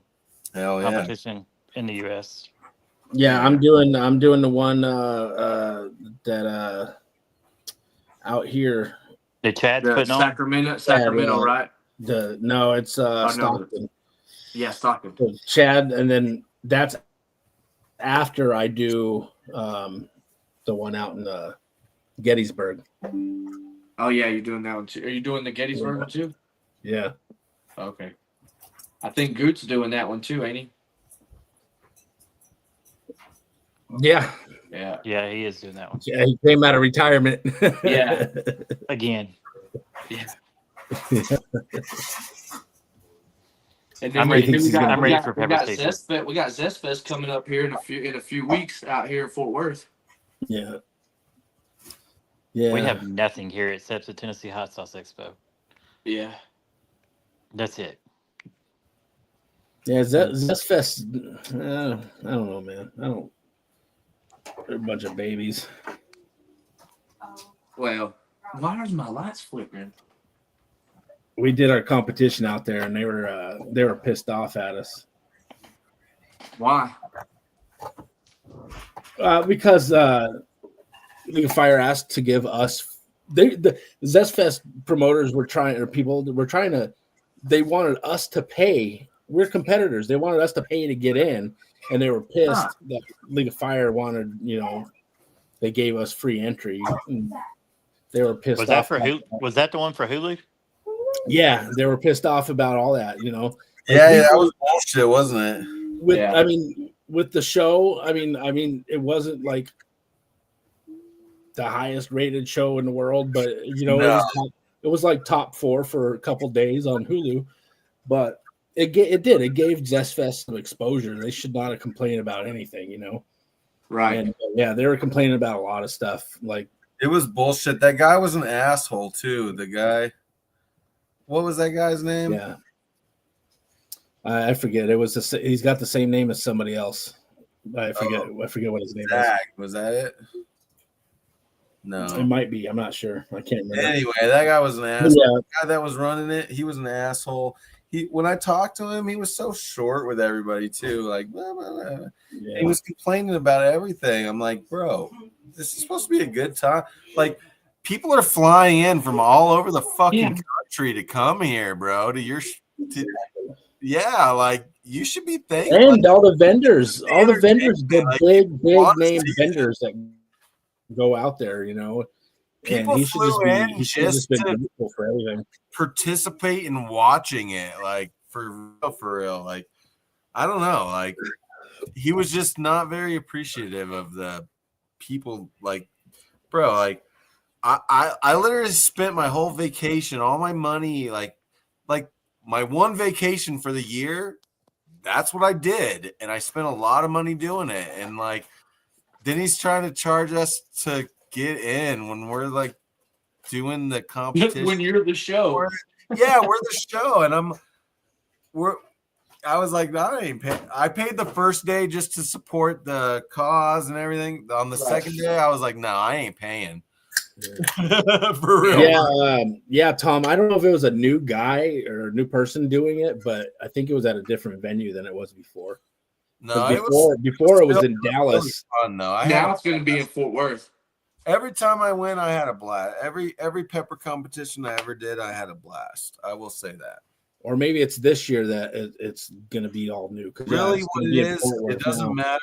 hell yeah. competition in the U.S. Yeah, I'm doing the one that out here. The Chad's putting on. Sacramento, right? It's Stockton. Yeah, Stockton. So Chad, and then that's after I do the one out in Gettysburg. Oh yeah, you're doing that one too. Are you doing the Gettysburg one too? Yeah. Okay. I think Goot's doing that one too, ain't he? Yeah. Yeah. Yeah, he is doing that one. Yeah, he came out of retirement. Yeah. Again. Yeah. And then I'm ready we for Pepper got Station. Zest we got Zest Fest coming up here in a few weeks out here in Fort Worth. Yeah. Yeah. We have nothing here except the Tennessee Hot Sauce Expo. Yeah. That's it. Yeah, Zest Fest. I don't know, man. They're a bunch of babies. Well, why is my lights flickering? We did our competition out there, and they were pissed off at us. Why? Because League of Fire asked to give us the Zest Fest promoters they wanted us to pay. We're competitors. They wanted us to pay to get in, and they were pissed that League of Fire wanted, they gave us free entry. They were pissed off. Was that the one for Hulu? Yeah, they were pissed off about all that, That was bullshit, wasn't it? With the show, it wasn't like the highest rated show in the world, but it was like top 4 for a couple days on Hulu. But it gave Zest Fest some exposure. They should not have complained about anything, Right. And they were complaining about a lot of stuff. Like, it was bullshit. That guy was an asshole too. The guy, what was that guy's name? Yeah, I forget. He's got the same name as somebody else. I forget what his name is. Was that it? No, it might be. I'm not sure. I can't remember. Anyway, that guy was an asshole. Yeah. The guy that was running it, he was an asshole. When I talked to him, he was so short with everybody too. Like, blah, blah, blah. Yeah. He was complaining about everything. I'm like, bro, this is supposed to be a good time. Like, people are flying in from all over the fucking country to come here, bro. Like, you should be thankful. And all the vendors, the big name vendors that go out there, People and he should just been grateful for everything. Participate in watching it, like for real. Like, I don't know, like he was just not very appreciative of the people. Like, bro, like I literally spent my whole vacation, all my money, like my one vacation for the year. That's what I did, and I spent a lot of money doing it. And like, then he's trying to charge us to get in when we're like doing the competition. When you're the show. We're the show. And I was like, I ain't paying. I paid the first day just to support the cause and everything. On the second day, I was like, no, I ain't paying. For real. Yeah, Tom. I don't know if it was a new guy or a new person doing it, but I think it was at a different venue than it was before. No, Before it was in Dallas. Really fun though. Now it's going to be in Fort Worth. Every time I went, I had a blast. Every pepper competition I ever did, I had a blast. I will say that. Or maybe it's this year that it's going to be all new. Really, what it is, it doesn't matter.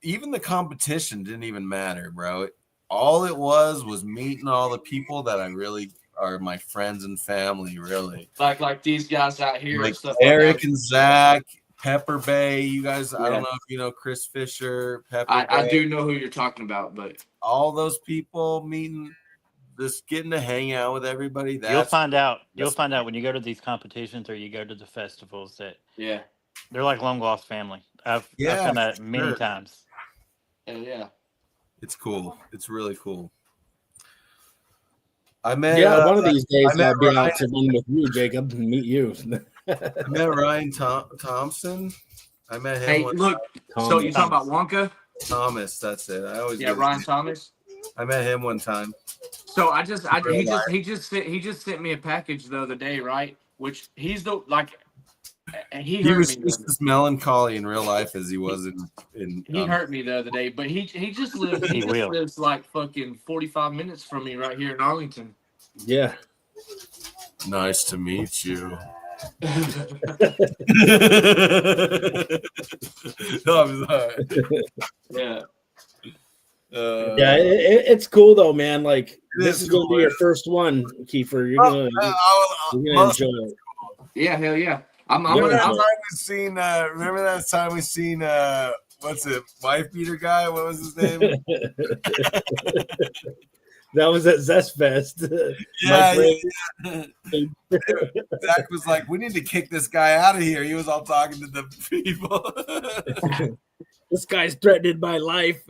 Even the competition didn't even matter, bro. All it was meeting all the people that I really are my friends and family, really. Like these guys out here. Like and stuff Eric like and Zach, Pepper Bay. You guys, I don't know if you know Chris Fisher, Pepper Bay. I do know who you're talking about, but all those people meeting, just getting to hang out with everybody. You'll find out when you go to these competitions or you go to the festivals that they're like long lost family. I've done that many times. Yeah, it's cool. It's really cool. I met one of these days I'll be out to one with you, Jacob, and meet you. I met Ryan Thompson. I met him. Hey, look. Thomas. So you talking about Wonka? Thomas, that's it. I always Ryan Thomas. I met him one time. So he just sent me a package the other day, right? Which he's the he was just as melancholy in real life as he was in he hurt me the other day, but he just lives lives like fucking 45 minutes from me right here in Arlington. Yeah. Nice to meet you. No, I'm sorry. Yeah. It's cool though, man. Like this is gonna be your first one, Kiefer. You're gonna enjoy it. Yeah, hell yeah. Remember that time we seen what's it, wife beater guy? What was his name? That was at Zest Fest. Yeah. Zach was like, "We need to kick this guy out of here." He was all talking to the people. This guy's threatening my life.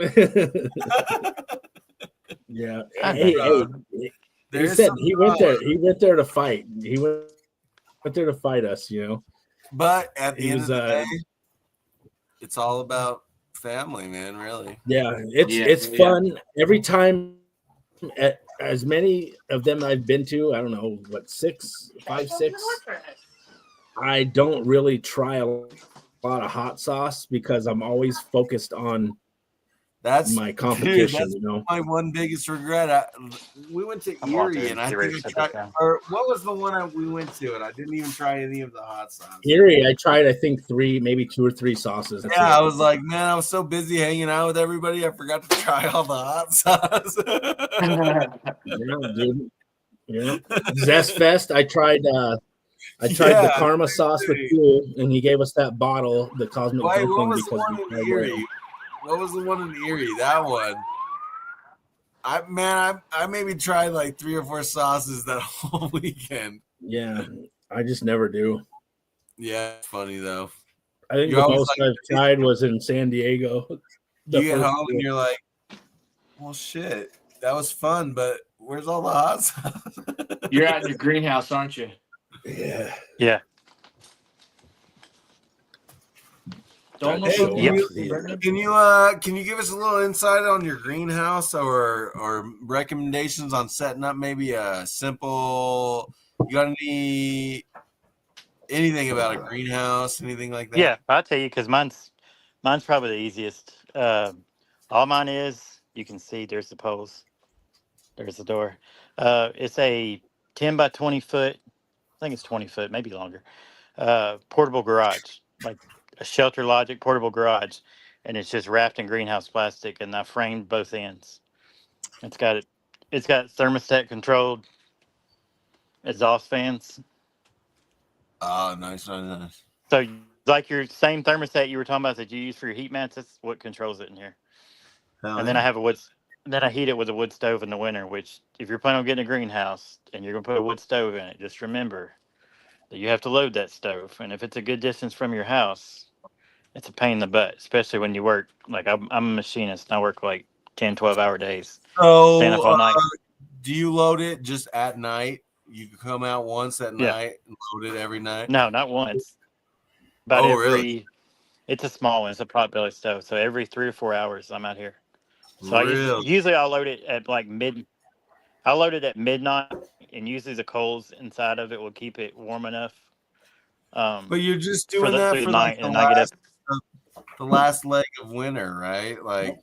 Yeah. He said he went there. He went there to fight. He went there to fight us, you know. But at the end of the day, it's all about family, man. Really. Yeah, it's fun every time. As many of them I've been to, I don't know what 5, 6. I don't really try a lot of hot sauce because I'm always focused on my competition. That's my one biggest regret. We went to Erie, and I think I tried. Or what was the one we went to? And I didn't even try any of the hot sauce. Erie, I tried. I think 3, maybe 2 or 3 sauces. Yeah, I was like, man, I was so busy hanging out with everybody, I forgot to try all the hot sauce. Yeah, dude. Yeah, Zest Fest. I tried the Karma sauce with you, and he gave us that bottle, the Cosmic. Wait, what was the one in Erie? What was the one in Erie? That one. I maybe tried like 3 or 4 sauces that whole weekend. Yeah, I just never do. Yeah, it's funny though. I think the most I've tried was in San Diego. You get home and you're like, well, shit, that was fun, but where's all the hot sauce? You're out in your greenhouse, aren't you? Yeah. Yeah. Can you give us a little insight on your greenhouse or recommendations on setting up maybe a simple? You got anything about a greenhouse, anything like that? Yeah, I'll tell you because mine's probably the easiest. All mine is, you can see there's the poles, there's the door. It's a 10 by 20 foot. I think it's 20 foot, maybe longer. Portable garage, like a Shelter Logic portable garage, and it's just wrapped in greenhouse plastic, and I framed both ends. It's got thermostat controlled exhaust fans. Oh, nice. So like your same thermostat you were talking about that you use for your heat mats, that's what controls it in here. And then I have then I heat it with a wood stove in the winter, which if you're planning on getting a greenhouse and you're gonna put a wood stove in it, just remember that you have to load that stove. And if it's a good distance from your house, it's a pain in the butt, especially when you work. Like I'm a machinist and I work like 10, 12-hour days. So staying up all night. Do you load it just at night? You come out once at night and load it every night? No, not once. Really? It's a small one. It's a potbelly stove. So every 3 or 4 hours I'm out here. So usually I'll load it at like I load it at midnight, and usually the coals inside of it will keep it warm enough But you're just for doing that through for the like night, and then I get up. the last leg of winter, right? Like,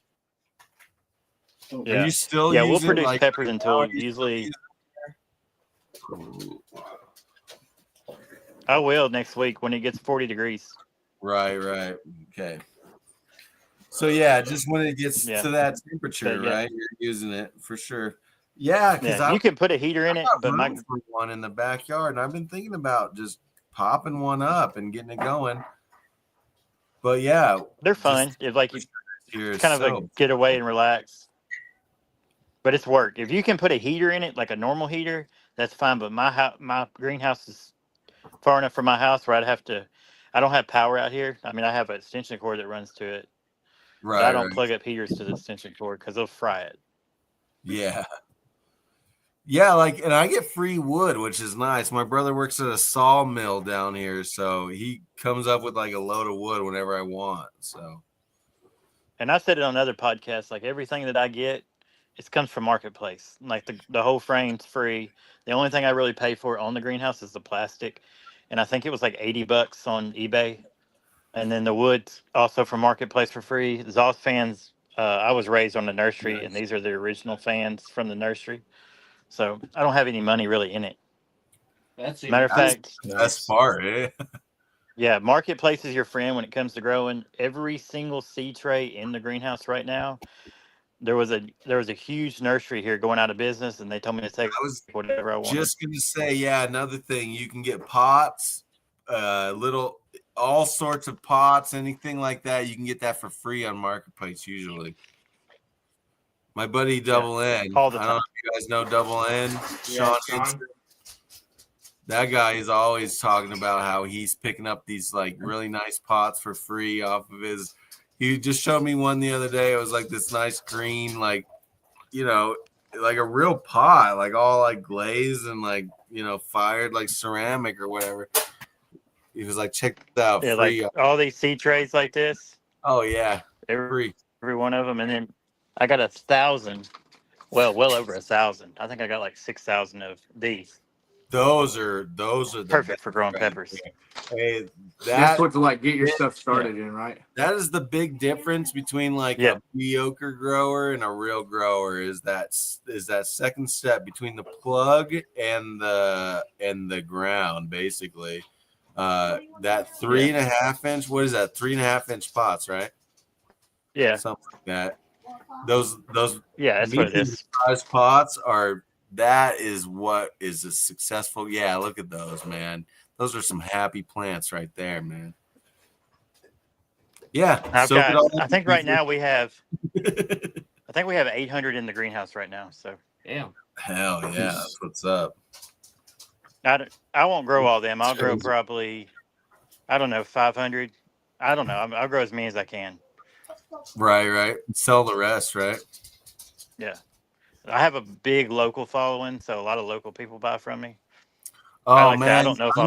are Yeah, you still yeah, we'll using produce like peppers now? Are until you still usually. using- I will next week when it gets 40 degrees. Right. Okay. So yeah, just when it gets Yeah, to that but temperature, yeah, right? You're using it for sure. Yeah, because yeah. I You can put a heater in it, got but my room for one in the backyard, and I've been thinking about just popping one up and getting it going. But yeah, they're just fun. It's like you here is kind of a so getaway and relax. But it's work. If you can put a heater in it, like a normal heater, that's fine. But my greenhouse is far enough from my house where I'd have to. I don't have power out here. I mean, I have an extension cord that runs to it, but I right. don't plug up heaters to the extension cord because they'll fry it. Yeah. Yeah, like, and I get free wood, which is nice. My brother works at a sawmill down here, so he comes up with like a load of wood whenever I want. So, And I said it on other podcasts. Like everything that I get, it comes from Marketplace. Like the whole frame's free. The only thing I really pay for on the greenhouse is the plastic, and I think it was like $80 on eBay. And then the wood's also from Marketplace for free. Zoss fans. I was raised on the nursery, and nice. these are the original fans from the nursery. So I don't have any money really in it. That's Matter of even. That's fact, the best part, eh? yeah, Marketplace is your friend when it comes to growing. Every single seed tray in the greenhouse right now. There was a huge nursery here going out of business, and they told me to take I was whatever I wanted. just gonna say, yeah, another thing, you can get pots, little, all sorts of pots, anything like that. You can get that for free on Marketplace usually. My buddy Double N, All the I don't know time. if you guys know Double N, Yeah, Sean Sean. Hinson. That guy is always talking about how he's picking up these like really nice pots for free off of his. He just showed me one the other day. It was like this nice green, like, like a real pot, like all like glazed and like, fired like ceramic or whatever. He was like, check that out, Yeah, free. like all these seed trays like this, Oh yeah, every, free. every one of them, and then I got 1,000. Well over 1,000. I think I got like 6,000 of these. Those are the Perfect best for growing right peppers. there. Hey, That's that what to like get your stuff started in, right? that is the big difference between like Yeah. a mediocre grower and a real grower is that second step between the plug and the ground, basically. That 3.5 inch, what is that? 3.5 inch pots, right? Yeah. Something like that. Those Yeah, that's what it medium is. sized pots that is what is a successful. Yeah, look at those, man. Those are some happy plants right there, man. Yeah. I think right now we have 800 in the greenhouse right now. So Damn. Hell yeah, that's what's up. I won't grow all them. I'll grow probably, I don't know, 500. I don't know. I'll grow as many as I can. Right. Sell the rest, right? Yeah. I have a big local following, so a lot of local people buy from me. Oh I man, don't know if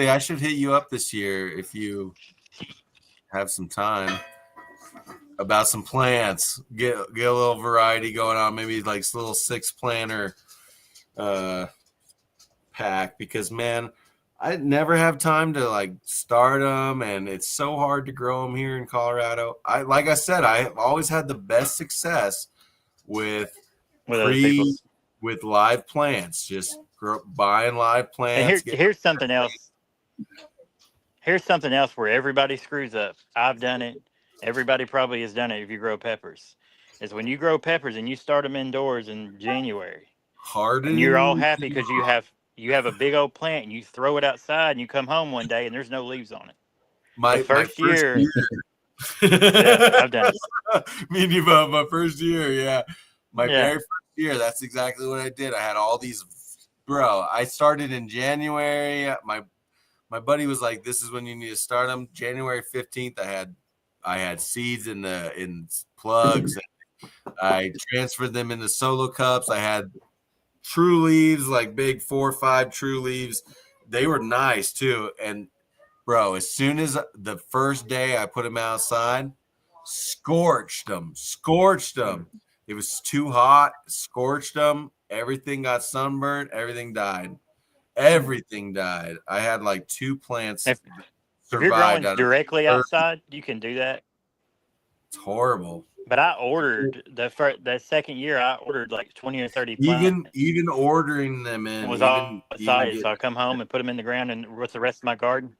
I should hit you up this year if you have some time about some plants. Get a little variety going on, maybe like a little 6-planter pack, because man, I never have time to like start them, and it's so hard to grow them here in Colorado. Like I said, I've always had the best success with other people. with live plants, just buying live plants. And here's something else. Here's something else where everybody screws up. I've done it. Everybody probably has done it if you grow peppers. Is when you grow peppers and you start them indoors in January. And you're all happy because you have a big old plant and you throw it outside and you come home one day and there's no leaves on it. My first year. Yeah, I've done it. Me and you both. My first year, yeah. Very first year, that's exactly what I did. I had all these, bro. I started in January. My buddy was like, "This is when you need to start them." January 15th, I had seeds in plugs. I transferred them into solo cups. I had true leaves, like big 4 or 5 true leaves. They were nice too. And bro, as soon as the first day I put them outside, scorched them. It was too hot, scorched them, everything got sunburned, everything died. Everything died. I had like 2 plants If you're survived growing out of directly 30. outside, you can do that. It's horrible. But I ordered the second year. I ordered like 20 or 30 Even plants. ordering them in, And was even all excited. get So I come home and put them in the ground, and with the rest of my garden,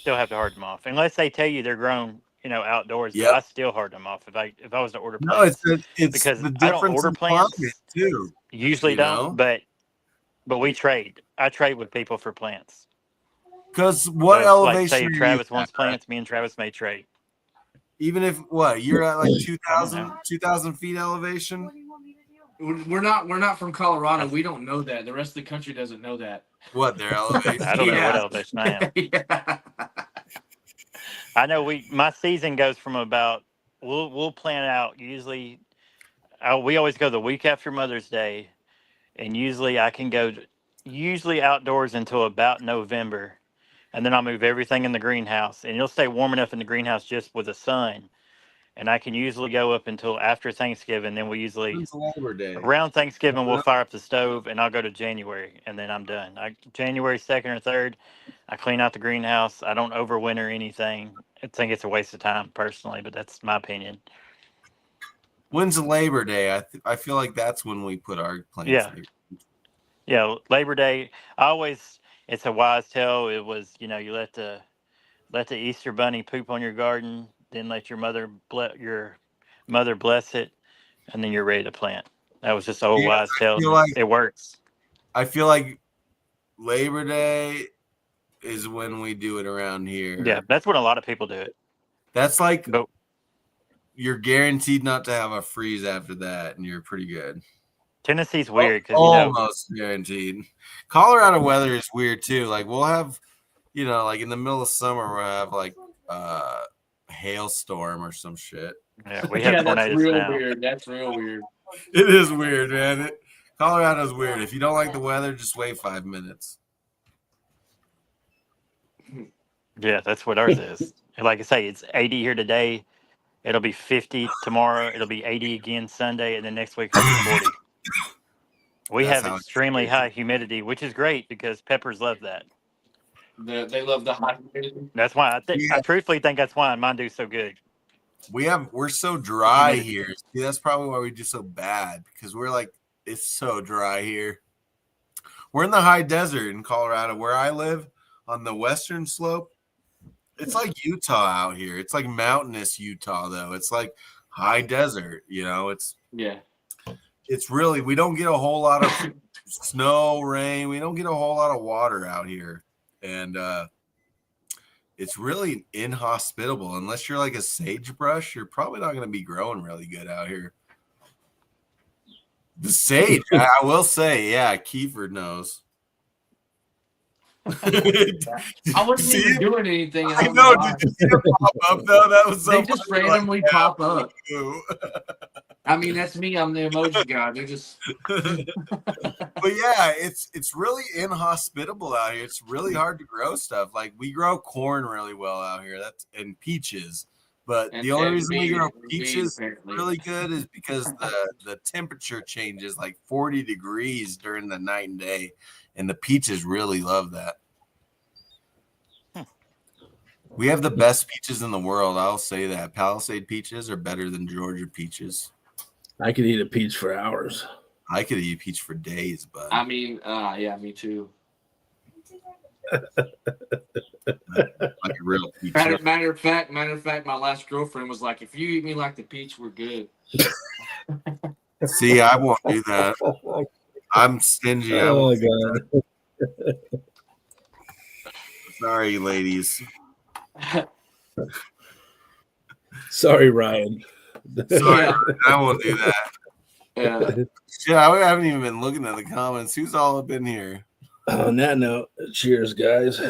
still have to harden them off. Unless they tell you they're grown, outdoors. But yep. I still harden them off if I was to order No, it's plants because the I don't difference order in climate plants. too. Usually You don't, know, but we trade. I trade with people for plants. because So what if, like, elevation say are you Travis at, wants right? plants, me and Travis may trade. Even if you're at like I don't know. 2,000 feet elevation. We're not from Colorado. We don't know that. The rest of the country doesn't know that. What their elevation? I don't know what Yeah. elevation I am. Yeah. I know my season goes from about we'll plan out usually. We always go the week after Mother's Day, and usually I can go usually outdoors until about November, and then I'll move everything in the greenhouse, and it'll stay warm enough in the greenhouse just with the sun, and I can usually go up until after Thanksgiving. Then we usually When's Labor Day? around Thanksgiving we'll fire up the stove, and I'll go to January, and then I'm done. January 2nd or 3rd, I clean out the greenhouse. I don't overwinter anything. I think it's a waste of time personally, but that's my opinion. When's Labor Day? I feel like that's when we put our plants Yeah. there. Yeah, Labor Day. It's a wise tale. It was, you let the Easter bunny poop on your garden, then let your mother bless it, and then you're ready to plant. That was just an old Yeah, wise tale. It works. I feel like Labor Day is when we do it around here. Yeah, that's when a lot of people do it. That's like But you're guaranteed not to have a freeze after that, and you're pretty good. Tennessee's weird because almost guaranteed. Colorado weather is weird too. Like we'll have, like in the middle of summer we'll have like hailstorm or some shit. Yeah, we have tornadoes that's real now. weird. That's real weird. It is weird, man. Colorado's weird. If you don't like the weather, just wait 5 minutes. Yeah, that's what ours is. And like I say, it's 80 here today. It'll be 50 tomorrow. It'll be 80 again Sunday, and then next week it'll be 40. We That's have extremely high humidity, which is great because peppers love that. They love the high humidity. That's why I truthfully think that's why mine do so good. We're so dry here. See, that's probably why we do so bad, because it's so dry here. We're in the high desert in Colorado. Where I live on the western slope, it's like Utah out here. It's like mountainous Utah, though. It's like high desert, It's really, we don't get a whole lot of snow, rain. We don't get a whole lot of water out here. And it's really inhospitable. Unless you're like a sagebrush, you're probably not going to be growing really good out here. The sage, I will say, yeah, Kiefer knows. I wasn't even doing anything. I know. Did you see them pop up though? That was so. They just randomly pop up. Ew. I mean, that's me. I'm the emoji guy. They just. But yeah, it's really inhospitable out here. It's really hard to grow stuff. Like we grow corn really well out here. And peaches. But the only reason we grow peaches really good is because the temperature changes like 40 degrees during the night and day. And the peaches really love that. We have the best peaches in the world. I'll say that. Palisade peaches are better than Georgia peaches. I could eat a peach for hours. I could eat peach for days, but I mean, yeah, me too. like a real peach. Matter of fact, my last girlfriend was like, "If you eat me like the peach, we're good." See, I won't do that. I'm stingy. Oh my god! Sorry, ladies. Sorry, Ryan. Sorry, I won't do that. Yeah. Shit, I haven't even been looking at the comments. Who's all up in here? On that note, cheers, guys.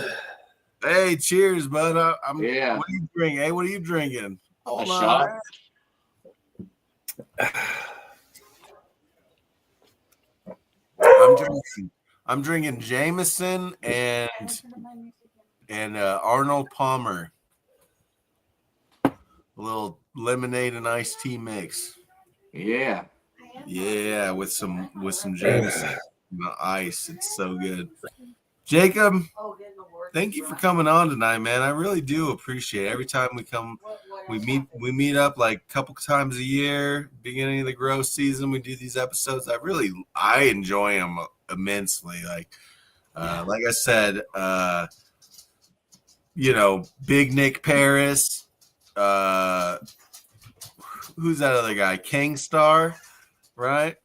Hey, cheers, bud. Yeah. What are you drinking? Hey, what are you drinking? Hold on. Shot. I'm drinking Jameson and Arnold Palmer. A little lemonade and iced tea mix. Yeah. Yeah, with some Jameson, ice. It's so good. Jacob, thank you for coming on tonight, man. I really do appreciate it. Every time we come, we meet up like a couple times a year. Beginning of the grow season, we do these episodes. I enjoy them immensely. Like I said, Big Nick Paris. Who's that other guy? Kingstar, right?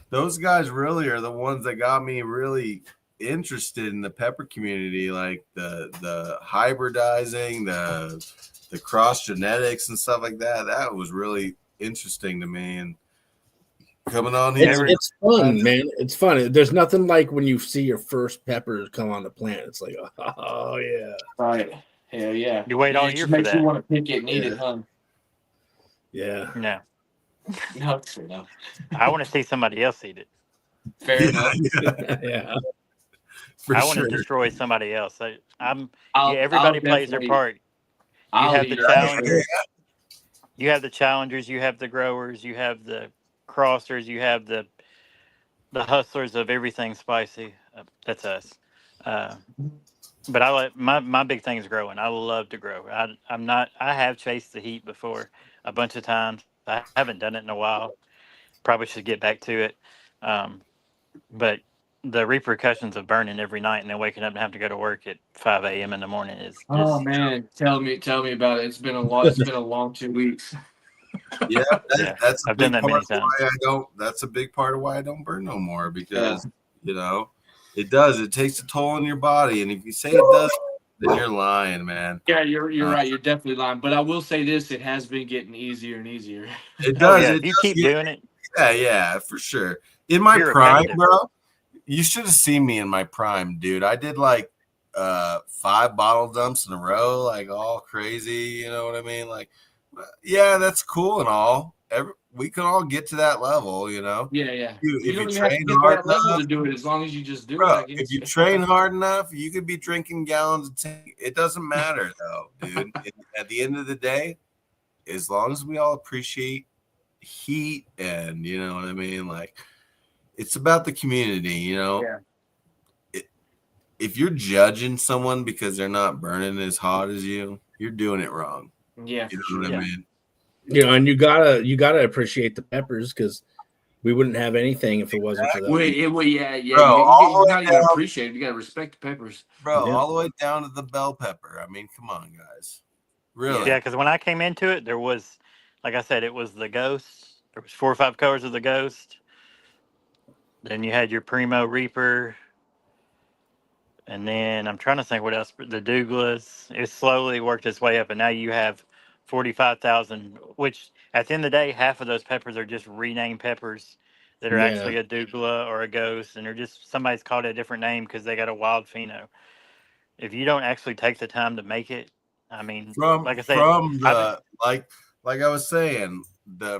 Those guys really are the ones that got me really interested in the pepper community, like the hybridizing, the cross genetics and stuff like that. That was really interesting to me. And coming on here, it's fun, man. It's fun. There's nothing like when you see your first peppers come on the plant. It's like, oh yeah, Right. Hell yeah. You wait all It year just for makes that. you want to pick it and eat it, huh? yeah. No, No. I want to see somebody else eat it. Fair enough. Yeah. for I want sure. to destroy somebody else. I'll Everybody plays their definitely- part. I'll have eat the it. challengers. You have the challengers. You have the growers. You have the crossers. You have the hustlers of everything spicy. That's us. But I like my big thing is growing. I love to grow. I have chased the heat before a bunch of times. I haven't done it in a while. Probably should get back to it. But the repercussions of burning every night and then waking up and having to go to work at 5 a.m. in the morning is just. Oh man, tell me about it. It's been a lot. It's been a long 2 weeks. Yeah, Yeah, that's a I've big done that part many of times. why I don't. That's a big part of why I don't burn no more because it does. It takes a toll on your body, and if you say it does, then you're lying, man. Yeah, you're right. You're definitely lying. But I will say this: it has been getting easier and easier. It Oh does. yeah, It if you does keep get- doing it, Yeah, for sure. In my You're prime, repetitive. bro, you should have seen me in my prime, dude. I did like 5 bottle dumps in a row, like all crazy. You know what I mean? Like, yeah, that's cool and all. We can all get to that level, you know. Yeah. If You you don't even have to train get to hard that level enough, to do it, as long as you just do bro, it. I guess. if you train hard enough, you could be drinking gallons of tank. It doesn't matter though, dude. At the end of the day, as long as we all appreciate heat and you know what I mean, like it's about the community, you know. Yeah. If you're judging someone because they're not burning as hot as you, you're doing it wrong. Yeah, You for know what sure. I mean? And you gotta appreciate the peppers because we wouldn't have anything if it wasn't for them. Bro, Bro, you all the way gotta even down, appreciate it. You gotta respect the peppers. bro, Yeah. all the way down to the bell pepper. I mean, come on, guys. Really? yeah. Because when I came into it, there was, like I said, it was the Ghost. There was 4 or 5 colors of the Ghost. Then you had your Primo Reaper. And then I'm trying to think what else. The Douglas. It slowly worked its way up, and now you have 45,000. Which at the end of the day, half of those peppers are just renamed peppers that are Yeah. actually a Douglas or a Ghost, and they're just somebody's called it a different name because they got a wild pheno. If you don't actually take the time to make it, I mean, like I said, from the like I was saying,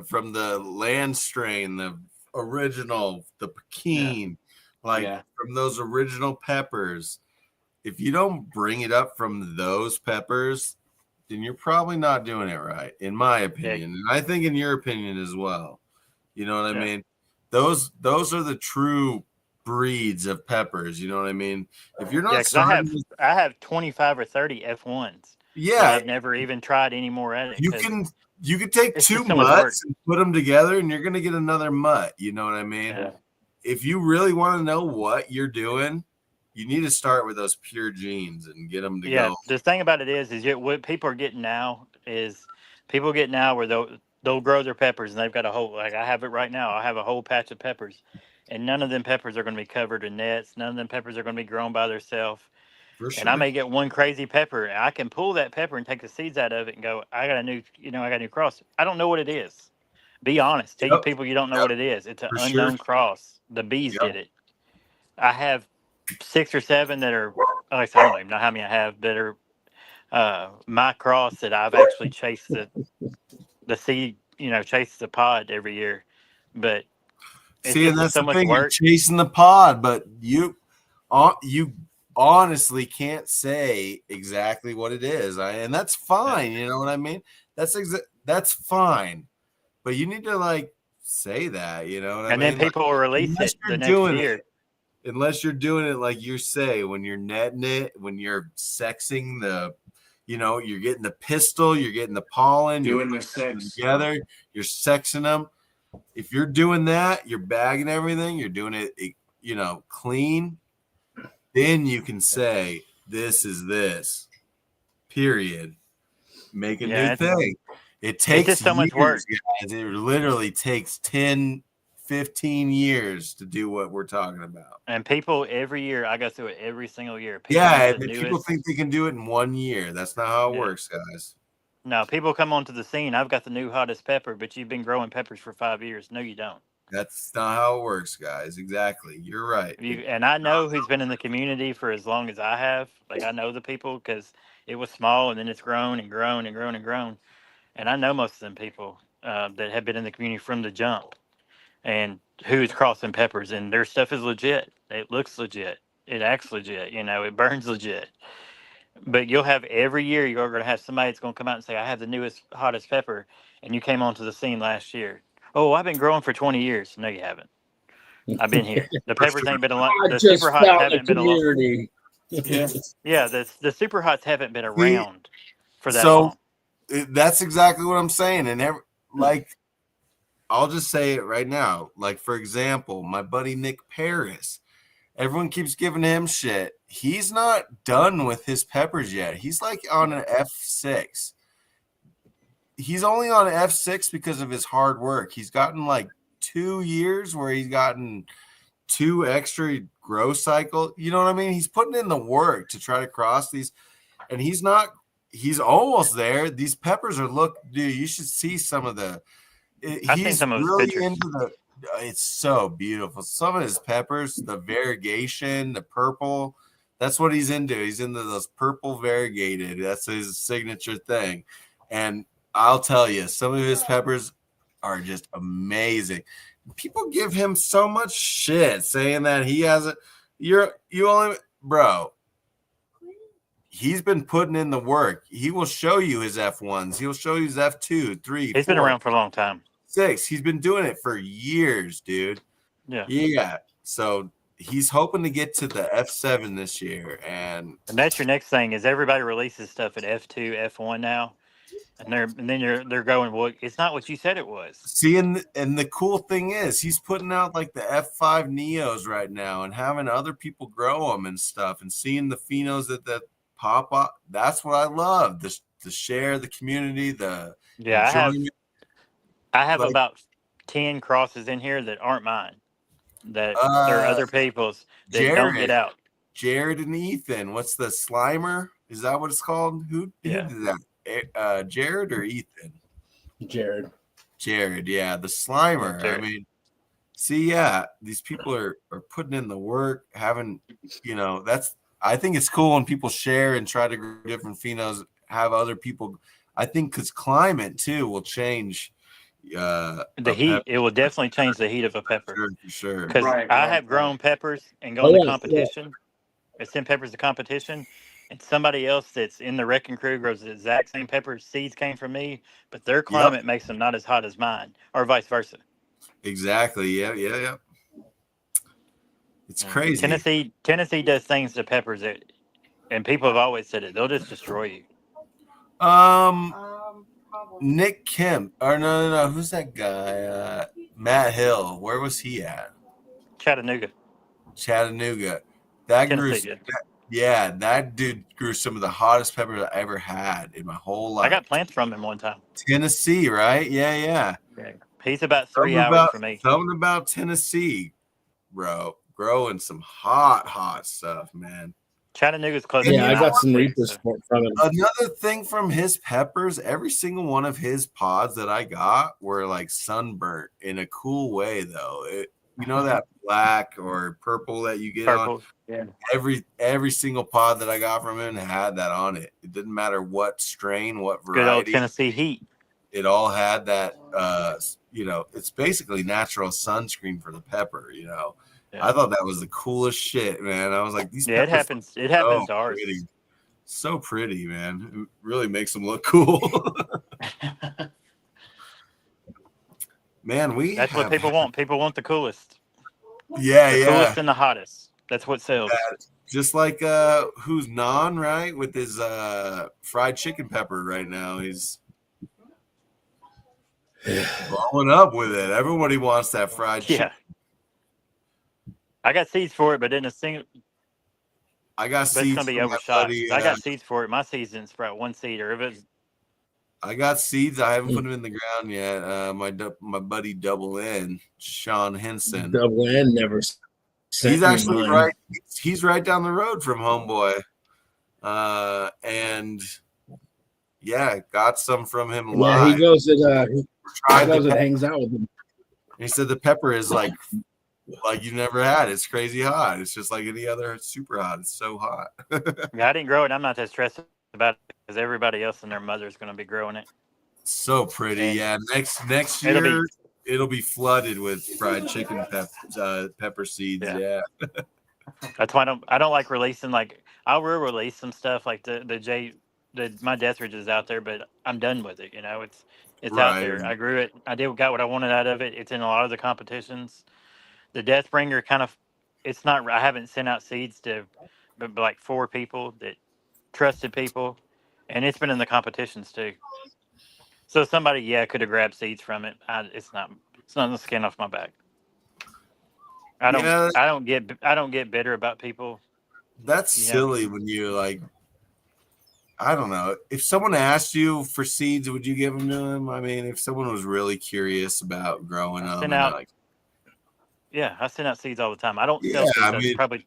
from the land strain, the original, the Pekin, from those original peppers. If you don't bring it up from those peppers, then you're probably not doing it right, in my opinion, and I think in your opinion as well. You know what I mean? Those are the true breeds of peppers. You know what I mean? If you're not, because I have 25 or 30 F1s. yeah, I've never even tried any more at it. you can take it's 2 just so much work. mutts and put them together, and you're gonna get another mutt. You know what I mean? Yeah. If you really want to know what you're doing, you need to start with those pure genes and get them to go. The thing about it is what people are getting now is people get now where they'll grow their peppers and they've got a whole, like I have it right now. I have a whole patch of peppers, and none of them peppers are going to be covered in nets. None of them peppers are going to be grown by themselves. For sure. And I may get one crazy pepper, and I can pull that pepper and take the seeds out of it and go, I got a new cross. I don't know what it is. Be honest. Tell you people you don't know what it is. It's an unknown cross. The bees did it. I have 6 or 7 that are, like I said, I don't even know how many I have that are my cross that I've actually chased the seed, chased the pod every year. But it's and that's so the much thing. work. You're chasing the pod, but you honestly can't say exactly what it is, and that's fine. You know what I mean? That's fine, but you need to say that. You know what I And mean? then people will release Unless it you're the next doing year. it, unless you're doing it like you say, when you're netting it, when you're sexing the, you know, you're getting the pistol, you're getting the pollen, Doing you're the putting them sex. together, you're sexing them. If you're doing that, you're bagging everything, you're doing it, you know, clean, then you can say, this is this, period. Make a new Yeah, thing. It it's takes just so much years, work. guys. It literally takes 10, 15 years to do what we're talking about. And people every year, I go through it every single year. People Yeah, want the and people newest. think they can do it in 1 year. That's not how it Yeah. works, guys. No, people come onto the scene. I've got the new hottest pepper, but you've been growing peppers for 5 years. No, you don't. That's not how it works, guys. Exactly. You're right. And I know who's been in the community for as long as I have. Like I know the people because it was small and then it's grown and grown and grown and grown. And I know most of them people that have been in the community from the jump and who's crossing peppers and their stuff is legit. It looks legit. It acts legit. You know, it burns legit. But you'll have every year you're going to have somebody that's going to come out and say, "I have the newest, hottest pepper," and you came onto the scene last year. Oh, I've been growing for 20 years. No, you haven't. I've been here. The For peppers sure. ain't been a lot. I The just super hots found the haven't been a lot. community. Yeah. Yeah, the super hots haven't been See, around for that so long. that's exactly what I'm saying. And like, I'll just say it right now. Like, for example, my buddy Nick Paris. Everyone keeps giving him shit. He's not done with his peppers yet. He's like on an F6. He's only on an F6 because of his hard work. He's gotten like 2 years where he's gotten 2 extra grow cycle. You know what I mean? He's putting in the work to try to cross these, and he's almost there. These peppers dude, you should see some of I've seen he's some of his really pictures. into it's so beautiful. Some of his peppers, the variegation, the purple, that's what he's into. He's into those purple variegated. That's his signature thing. And I'll tell you, some of his peppers are just amazing. People give him so much shit saying that he hasn't. You only, bro. He's been putting in the work. He will show you his F1s. He'll show you his F2, 3, He's 4, been around for a long time. 6. He's been doing it for years, dude. Yeah. Yeah. So he's hoping to get to the F7 this year. And that's your next thing is everybody releases stuff at F2, F1 now. And then they're going, well, it's not what you said it was. see, and the cool thing is he's putting out like the F5 Neos right now and having other people grow them and stuff and seeing the phenos that pop up. That's what I love. The share, the community, the Yeah, enjoyment. I have Like, about 10 crosses in here that aren't mine. That they're other people's that don't get out. Jared and Ethan. What's the Slimer? Is that what it's called? Who did that? Jared or Ethan? Jared. Yeah, the Slimer. Jared. I mean, see, yeah, these people are putting in the work, having, you know, I think it's cool when people share and try to grow different phenos, have other people. I think because climate too will change. The heat, it will definitely change the heat of a pepper. For sure. Because I have grown peppers and gone to competition. I send peppers to competition, and somebody else that's in the wrecking crew grows the exact same peppers. Seeds came from me, but their climate makes them not as hot as mine, or vice versa. Exactly. Yeah. It's crazy. Tennessee does things to peppers that, and people have always said it. They'll just destroy you. Nick Kemp, or no. Who's that guy? Matt Hill. Where was he at? Chattanooga. That Tennessee, grew. Yeah, that dude grew some of the hottest peppers I ever had in my whole life. I got plants from him one time. Tennessee, right? Yeah. He's about 3 hours from me. Something about Tennessee, bro. Growing some hot stuff, man. Chattanooga's close. Yeah, I got some Reaper support from him. Another thing from his peppers, every single one of his pods that I got were like sunburnt in a cool way, though. You know that black or purple that you get on? Yeah. Every single pod that I got from him had that on it. It didn't matter what strain, what variety. Good old Tennessee heat. It all had that. It's basically natural sunscreen for the pepper. You know, I thought that was the coolest shit, man. I was like, these. Yeah, it happens. It happens to ours. Pretty. So pretty, man. It really makes them look cool. Man, we That's what have people want. People want the coolest. yeah, Coolest and the hottest. That's what sells. just like who's Non, right? With his fried chicken pepper right now. He's blowing up with it. Everybody wants that fried chicken. I got seeds for it, but in a single. I got But it's seeds gonna be from my overshot. buddy. I got seeds for it. My seeds didn't sprout one seed, or if it's. I got seeds. I haven't put them in the ground yet. My buddy Double N, Sean Henson. Double N never. He's actually right. He's right down the road from Homeboy, and yeah, got some from him live. Yeah, he goes and hangs out with him. He said the pepper is like you've never had. It's crazy hot. It's just like any other super hot. It's so hot. Yeah, I didn't grow it. I'm not that stressed about it because everybody else and their mother is going to be growing it. So pretty. And next year it'll be flooded with fried chicken pepper seeds. Yeah. That's why I don't like releasing, like I will release some stuff like my Deathridge is out there, but I'm done with it. You know, it's out there. I grew it. Got what I wanted out of it. It's in a lot of the competitions. The Deathbringer it's not. I haven't sent out seeds to, but like 4 people that trusted people, and it's been in the competitions too. So somebody, could have grabbed seeds from it. It's not the skin off my back. I don't get bitter about people. That's silly when you like. I don't know. If someone asked you for seeds, would you give them to them? I mean, if someone was really curious about growing them, I send out seeds all the time. I don't sell seeds. I mean,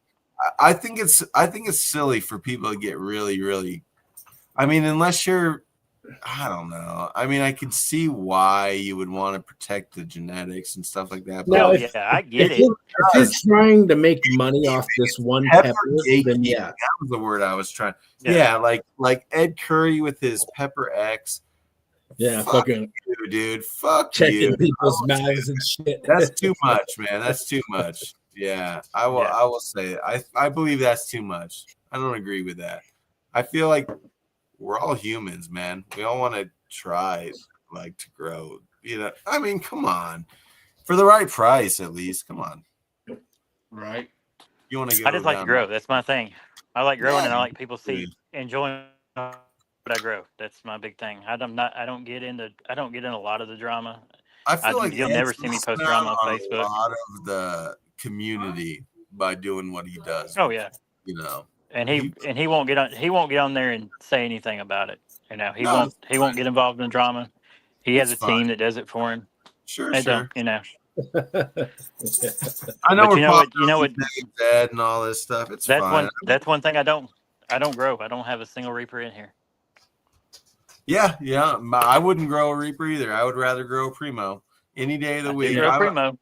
I think it's silly for people to get really, really. I mean, unless you're, I don't know. I mean, I can see why you would want to protect the genetics and stuff like that. But I get it. If you're trying to make money off this one pepper, then that was the word I was trying. Yeah, like Ed Curry with his Pepper X. Yeah, fucking you, dude. Fuck checking you. people's mouths and shit. That's too much, man. That's too much. Yeah, I will say it. I believe that's too much. I don't agree with that. I feel like we're all humans, man. We all want to try like to grow. You know, I mean, come on. For the right price, at least. Come on. Right. You want to go I just like to grow. That's my thing. I like growing, and I like people enjoying what I grow. That's my big thing. I don't get into a lot of the drama. I feel like you'll never see me post drama on Facebook. A lot of the community by doing what he does. Oh yeah. You know. And he won't get on there and say anything about it. You know, he won't get involved in drama. He has a team that does it for him. Sure. You know. I know. But you know what? Dead and all this stuff. It's fine. That's one thing I don't grow. I don't have a single Reaper in here. Yeah. I wouldn't grow a Reaper either. I would rather grow a Primo any day of the week. Primo.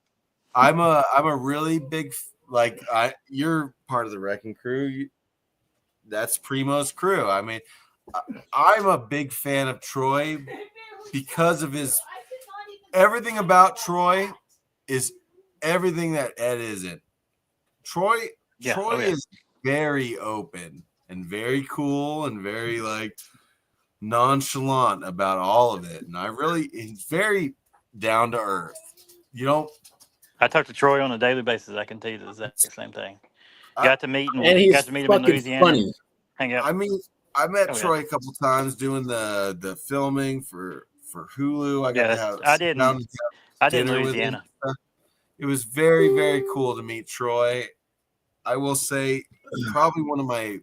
I'm a really big you're part of the Wrecking Crew. That's Primo's crew. I mean, I'm a big fan of Troy because of everything about Troy is everything that Ed isn't. Troy is very open and very cool and very nonchalant about all of it. And he's very down to earth. You know, I talk to Troy on a daily basis. I can tell you the exact same thing. Got to meet him in Louisiana. Funny. Hang out. I mean, I met Troy a couple times doing the filming for Hulu. I did in Louisiana. It was very, very cool to meet Troy. I will say, probably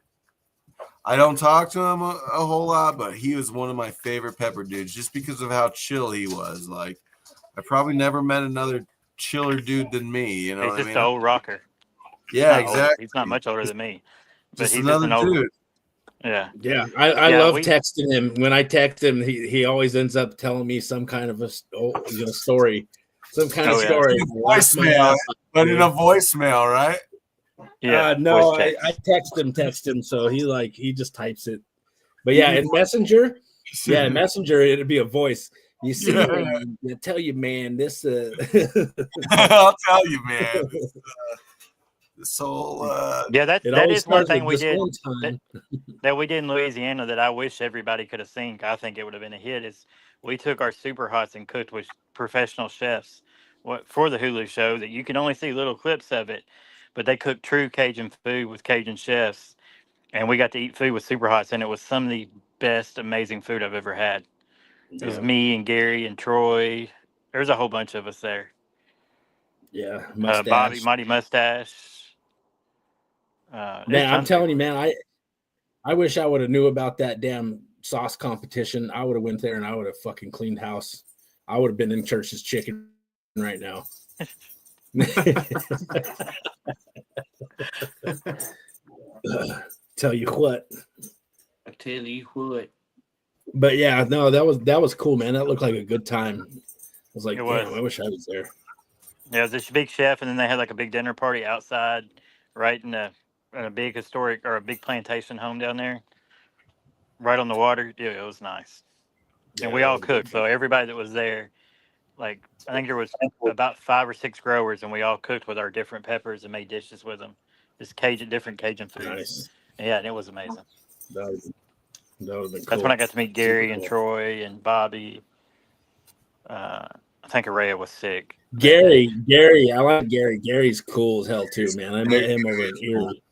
I don't talk to him a whole lot, but he was one of my favorite pepper dudes just because of how chill he was. Like, I probably never met another chiller dude than me. You know, he's just an old rocker. Yeah, exactly. He's not much older than me, but he's another just an old dude. Yeah. I love texting him. When I text him, he always ends up telling me some kind of a story, some kind of story. Voicemail, but in a voicemail, right? Yeah. No, I text him, so he just types it. But yeah, in Messenger, it'd be a voice. You see, I tell you, man, this. I'll tell you, man. This whole Yeah, It that always is one starts thing with we this did one that, time. that we did in Louisiana that I wish everybody could have seen. I think it would have been a hit. Is we took our super hots and cooked with professional chefs for the Hulu show that you can only see little clips of it, but they cooked true Cajun food with Cajun chefs, and we got to eat food with super hots, and it was some of the best, amazing food I've ever had. It was Yeah, me and Gary and Troy. There's a whole bunch of us there. yeah, Bobby, mustache. Mighty Mustache. There's Man, I'm tons of telling you, people. man, I wish I would have knew about that damn sauce competition. I would have went there and I would have fucking cleaned house. I would have been in Church's Chicken right now. Tell you what. I tell you what. But yeah, no, that was cool, man. That looked like a good time. I was like, It was. damn, I wish I was there. Yeah, it was this big chef, and then they had like a big dinner party outside, right in a big historic or a big plantation home down there, right on the water. Yeah, it was nice, and Yeah, we that all was a good cooked. So everybody that was there, like I think there was about 5 or 6 growers, and we all cooked with our different peppers and made dishes with them, just different Cajun foods. nice. Yeah, and it was amazing. That would have been cool. That's when I got to meet Super Gary and cool. Troy and Bobby. I think Araya was sick. Gary, I like Gary. Gary's cool as hell too, man. I met him over in Erie.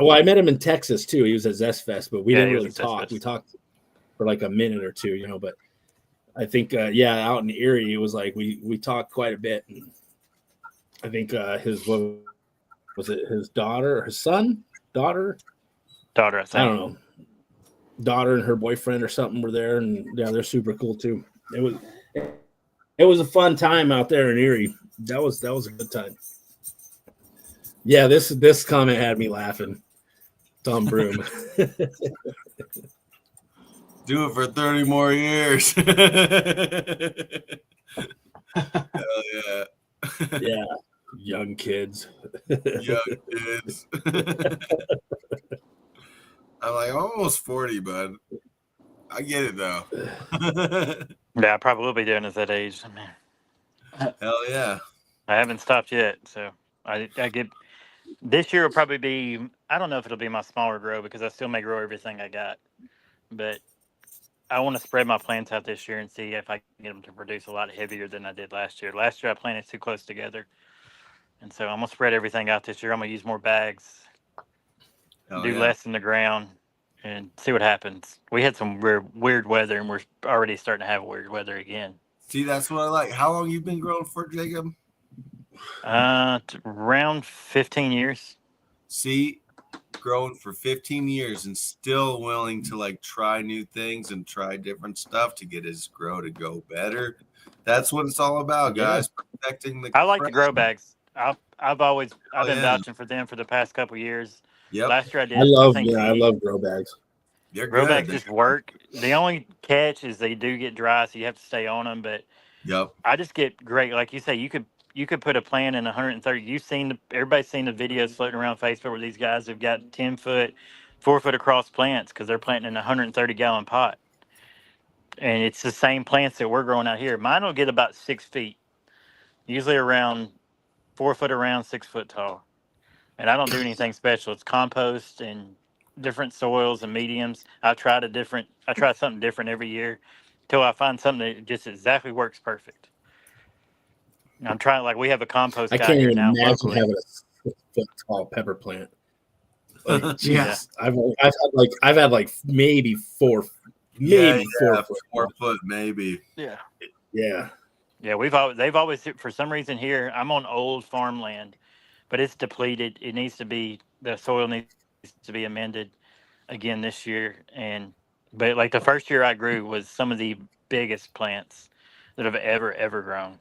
Well, I met him in Texas too. He was at Zest Fest, but we Yeah, didn't he was really at Zest talk. Fest. We talked for like a minute or two, But I think, out in Erie, it was like we talked quite a bit. And I think his daughter or his son, daughter, Daughter, I I think. don't know, daughter and her boyfriend or something were there, and yeah, they're super cool too. It was a fun time out there in Erie. That was a good time. Yeah, this comment had me laughing. Tom Broom. do it for 30 more years. Hell yeah. Yeah, young kids. Young kids. I'm like, I'm almost 40, bud. I get it though. Yeah, I probably will be doing it at that age. Hell yeah. I haven't stopped yet, so I get. This year will probably be. I don't know if it'll be my smaller grow because I still may grow everything I got, but I want to spread my plants out this year and see if I can get them to produce a lot heavier than I did last year. Last year I planted too close together, and so I'm gonna spread everything out this year. I'm gonna use more bags, Hell do yeah. less in the ground, and see what happens. We had some weird weather, and we're already starting to have weird weather again. See, that's what I like. How long you been growing for, Jacob? Around 15 years. See, growing for 15 years and still willing to like try new things and try different stuff to get his grow to go better. That's what it's all about, guys. Protecting the I like the grow bags. I've been yeah. vouching for them for the past couple years. Yep. Last year I did. I love think grow bags. They're grow good. bags just work. The only catch is they do get dry, so you have to stay on them. But Yep. I just get great. Like you say, you could put a plant in 130. Everybody's seen the videos floating around Facebook where these guys have got 10-foot, 4-foot across plants because they're planting in a 130-gallon pot. And it's the same plants that we're growing out here. Mine will get about 6 feet, usually around 4 foot around, 6 foot tall. And I don't do anything special. It's compost and different soils and mediums. I try something different every year until I find something that just exactly works perfect. I'm trying, like, we have a compost I guy can't here even now imagine locally. having a 6-foot tall pepper plant. Like, Yeah. Jesus, I've had like maybe 4 Yeah, 4 foot. 4 foot maybe. Yeah. Yeah. Yeah, they've always, for some reason here, I'm on old farmland, but it's depleted. The soil needs to be amended again this year. But like the first year I grew was some of the biggest plants that have ever grown.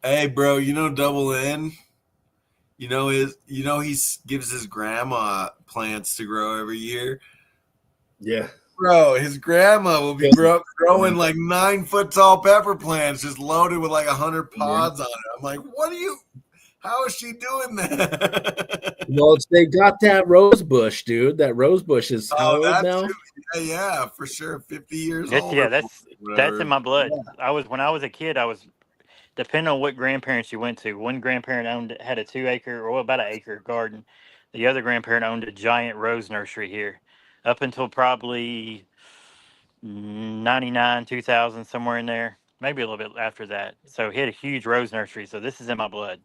Hey, bro, Double N? He gives his grandma plants to grow every year. Yeah. Bro, his grandma will be growing like 9 foot tall pepper plants just loaded with like 100 pods on it. I'm like, how is she doing that? Well, they got that rose bush, dude. That rose bush is how old now? Yeah, for sure. 50 years That's, old. yeah, that's in my blood. Yeah. When I was a kid, depending on what grandparents you went to. One grandparent had a 2 acre or about an acre garden. The other grandparent owned a giant rose nursery here, up until probably 99, 2000, somewhere in there, maybe a little bit after that. So he had a huge rose nursery. So this is in my blood.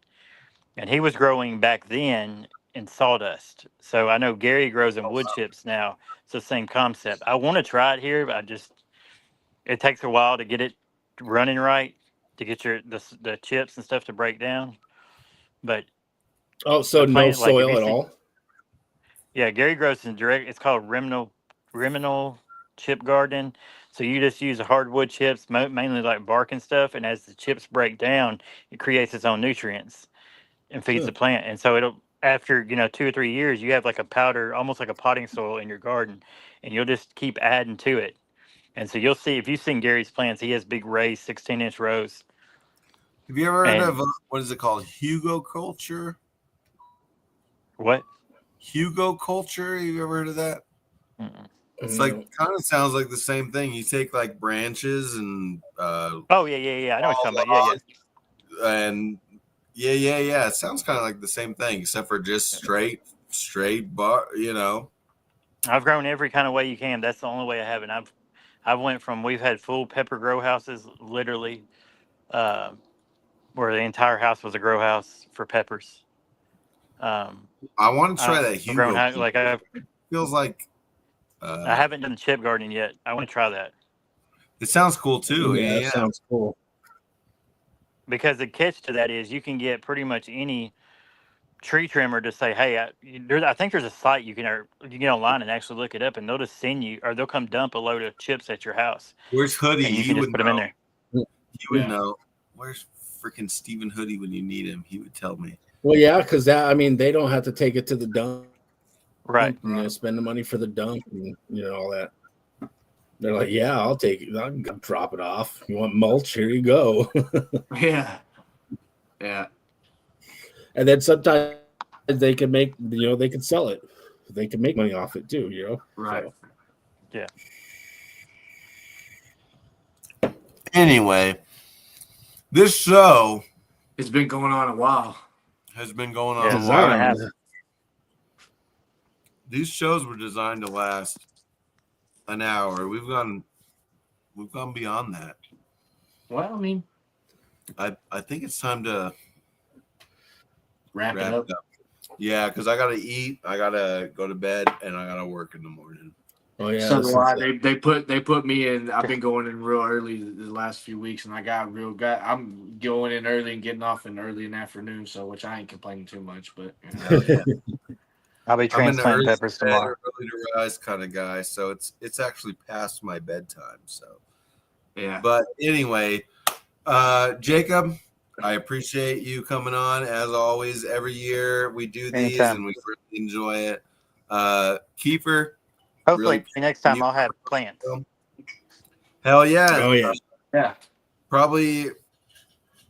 And he was growing back then in sawdust. So I know Gary grows in wood chips now. It's the same concept. I want to try it here, but it takes a while to get it running right, to get the chips and stuff to break down. But Oh, so the no plant, like if soil you at see, all? yeah, Gary grows in direct. It's called Riminal chip garden. So you just use hardwood chips, mainly like bark and stuff. And as the chips break down, it creates its own nutrients and feeds Huh. the plant. And so it'll, after 2 or 3 years, you have like a powder, almost like a potting soil in your garden, and you'll just keep adding to it. And so you'll see, if you've seen Gary's plants, he has big raised 16-inch rows. Have you ever heard And of what is it called? Hugo culture? what? Hugo culture? You ever heard of that? Mm-mm. It's No. like kind of sounds like the same thing. You take like branches and Oh, yeah. I know what you're talking about. Yeah. and yeah. It sounds kind of like the same thing, except for just straight bar. I've grown every kind of way you can. That's the only way I haven't. I've went from, we've had full pepper grow houses, literally, where the entire house was a grow house for peppers. I want to try that I've grown Hugo. like I Feels like haven't done the chip gardening yet. I want to try that. it sounds cool too. Yeah, Yeah. that sounds cool. Because the catch to that is you can get pretty much any tree trimmer to say, hey, I think there's a site you can get online and actually look it up, and they'll just send you, or they'll come dump a load of chips at your house. Where's Hoodie? And you He can just would put them in know. there. He would Yeah. know. Where's freaking Stephen Hoodie when you need him? He would tell me. Well, yeah, because they don't have to take it to the dump. Right. Spend the money for the dump and all that. They're like, yeah, I'll take it. I'll drop it off. You want mulch? Here you go. Yeah. And then sometimes they can make, they can sell it. They can make money off it too, Right. So, Yeah. Anyway, this show It's been going on a while. has been going on Yeah, a it's while. not gonna happen. These shows were designed to last an hour. We've gone beyond that. Well, I mean, I think it's time to wrap wrap it up. it up. Yeah, because I gotta eat, I gotta go to bed, and I gotta work in the morning. oh yeah. So this do I. is- They put me in. I've been going in real early the last few weeks, and I'm going in early and getting off in early in the afternoon. So which I ain't complaining too much, but I'll be I'm in the transplanting early peppers to bed, tomorrow. early to rise kind of guy, so it's actually past my bedtime. So, yeah. but anyway, Jacob, I appreciate you coming on as always. Every year we do these, Anytime. and we really enjoy it. Kiefer, Hopefully really next time you- I'll have plants. hell yeah, Oh yeah. Yeah. probably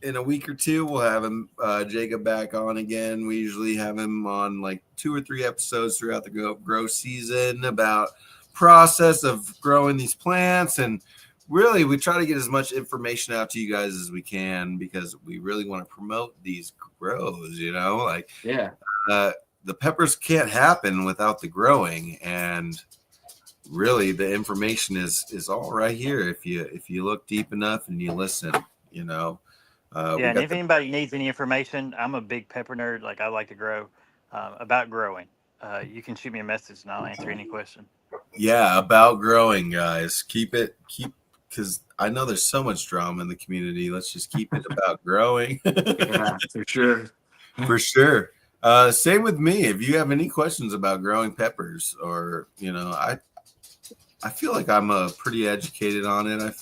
in a week or two we'll have him Jacob back on again. We usually have him on like 2 or 3 episodes throughout the grow season about process of growing these plants, and really we try to get as much information out to you guys as we can because we really want to promote these grows, like Yeah. the peppers can't happen without the growing, and really the information is all right here if you look deep enough and you listen. Yeah, and if anybody needs any information, I'm a big pepper nerd. Like I like to grow. About growing, you can shoot me a message and I'll answer any question. about growing, guys. Keep because I know there's so much drama in the community. Let's just keep it about growing. Yeah, for sure. For sure. Same with me. If you have any questions about growing peppers, or I feel like I'm pretty educated on it.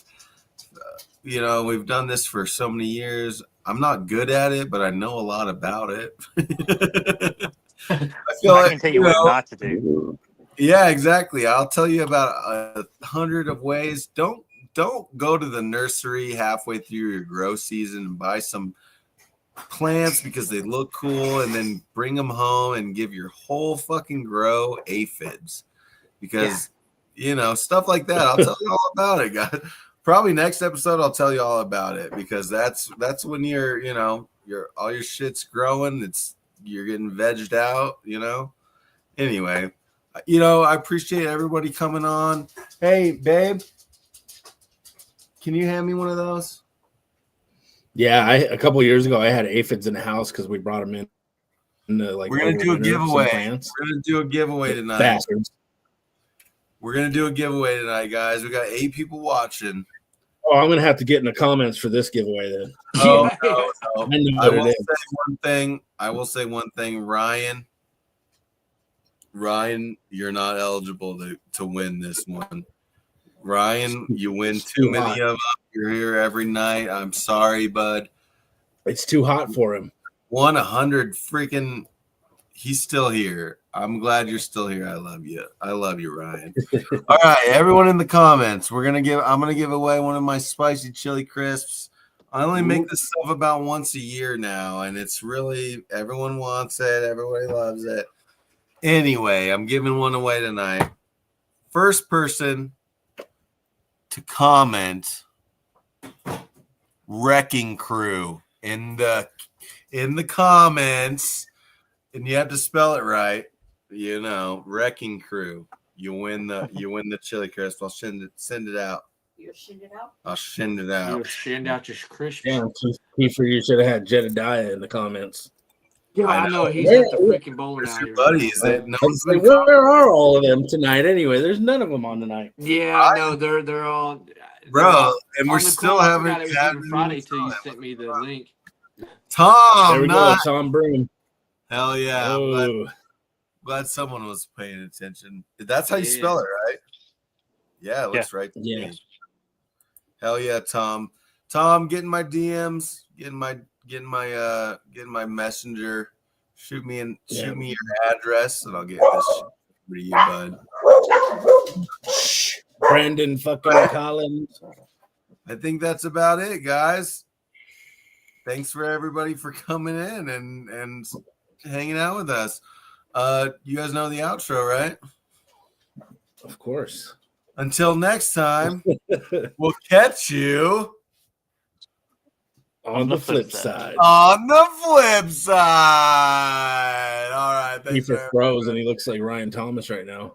We've done this for so many years. I'm not good at it, but I know a lot about it. I feel I like can tell you what not to do. yeah, exactly. I'll tell you about 100 of ways. Don't go to the nursery halfway through your grow season and buy some plants because they look cool and then bring them home and give your whole fucking grow aphids because stuff like that. I'll tell you all about it, guys. Probably next episode I'll tell you all about it, because that's when you're all your shit's growing. You're getting vegged out, Anyway, I appreciate everybody coming on. Hey, babe, can you hand me one of those? Yeah, a couple of years ago I had aphids in the house because we brought them in. We're gonna do a giveaway. We're gonna do a giveaway tonight. Bastards. We're gonna do a giveaway tonight, guys. We got 8 people watching. Oh, I'm gonna have to get in the comments for this giveaway then. Oh, Yeah. no. I know I what will it say is. one thing. Ryan, you're not eligible to win this one. Ryan, you win too many of them. You're here every night. I'm sorry, bud. It's too hot for him. 100 freaking. He's still here. I'm glad you're still here. I love you. I love you, Ryan. All right, everyone in the comments. I'm gonna give away one of my spicy chili crisps. I only make this stuff about once a year now, and it's really, everyone wants it. Everybody loves it. Anyway, I'm giving one away tonight. First person to comment Wrecking Crew in the comments, and you have to spell it right. Wrecking Crew. You win the chili crisp. I'll send it out. You'll send it out? I'll send it out. You'll send out your crisps. Damn, Kiefer, you should have had Jedediah in the comments. Yeah, I I know. know. He's at the freaking bowling Where's alley. your right now. buddies? No one's Like, been where are all of them tonight anyway? There's none of them on tonight. Yeah, I know. They're all. bro, and we're on the still call. I having forgot it was even Friday till you sent me the link. Tom. There we go, Tom Broom. Hell yeah! I'm Oh, glad someone was paying attention. That's how you spell it, right? Yeah, it looks right. To yeah. me. Hell yeah, Tom. Tom, get in my DMs, get in my messenger. Shoot me your address, and I'll get this shit for you, bud. Brandon fucking Collins. I think that's about it, guys. Thanks for everybody for coming in and hanging out with us. You guys know the outro, right? Of course. Until next time, we'll catch you On the flip side. on the flip side. All right. Thanks Kiefer froze and he looks like Ryan Thomas right now.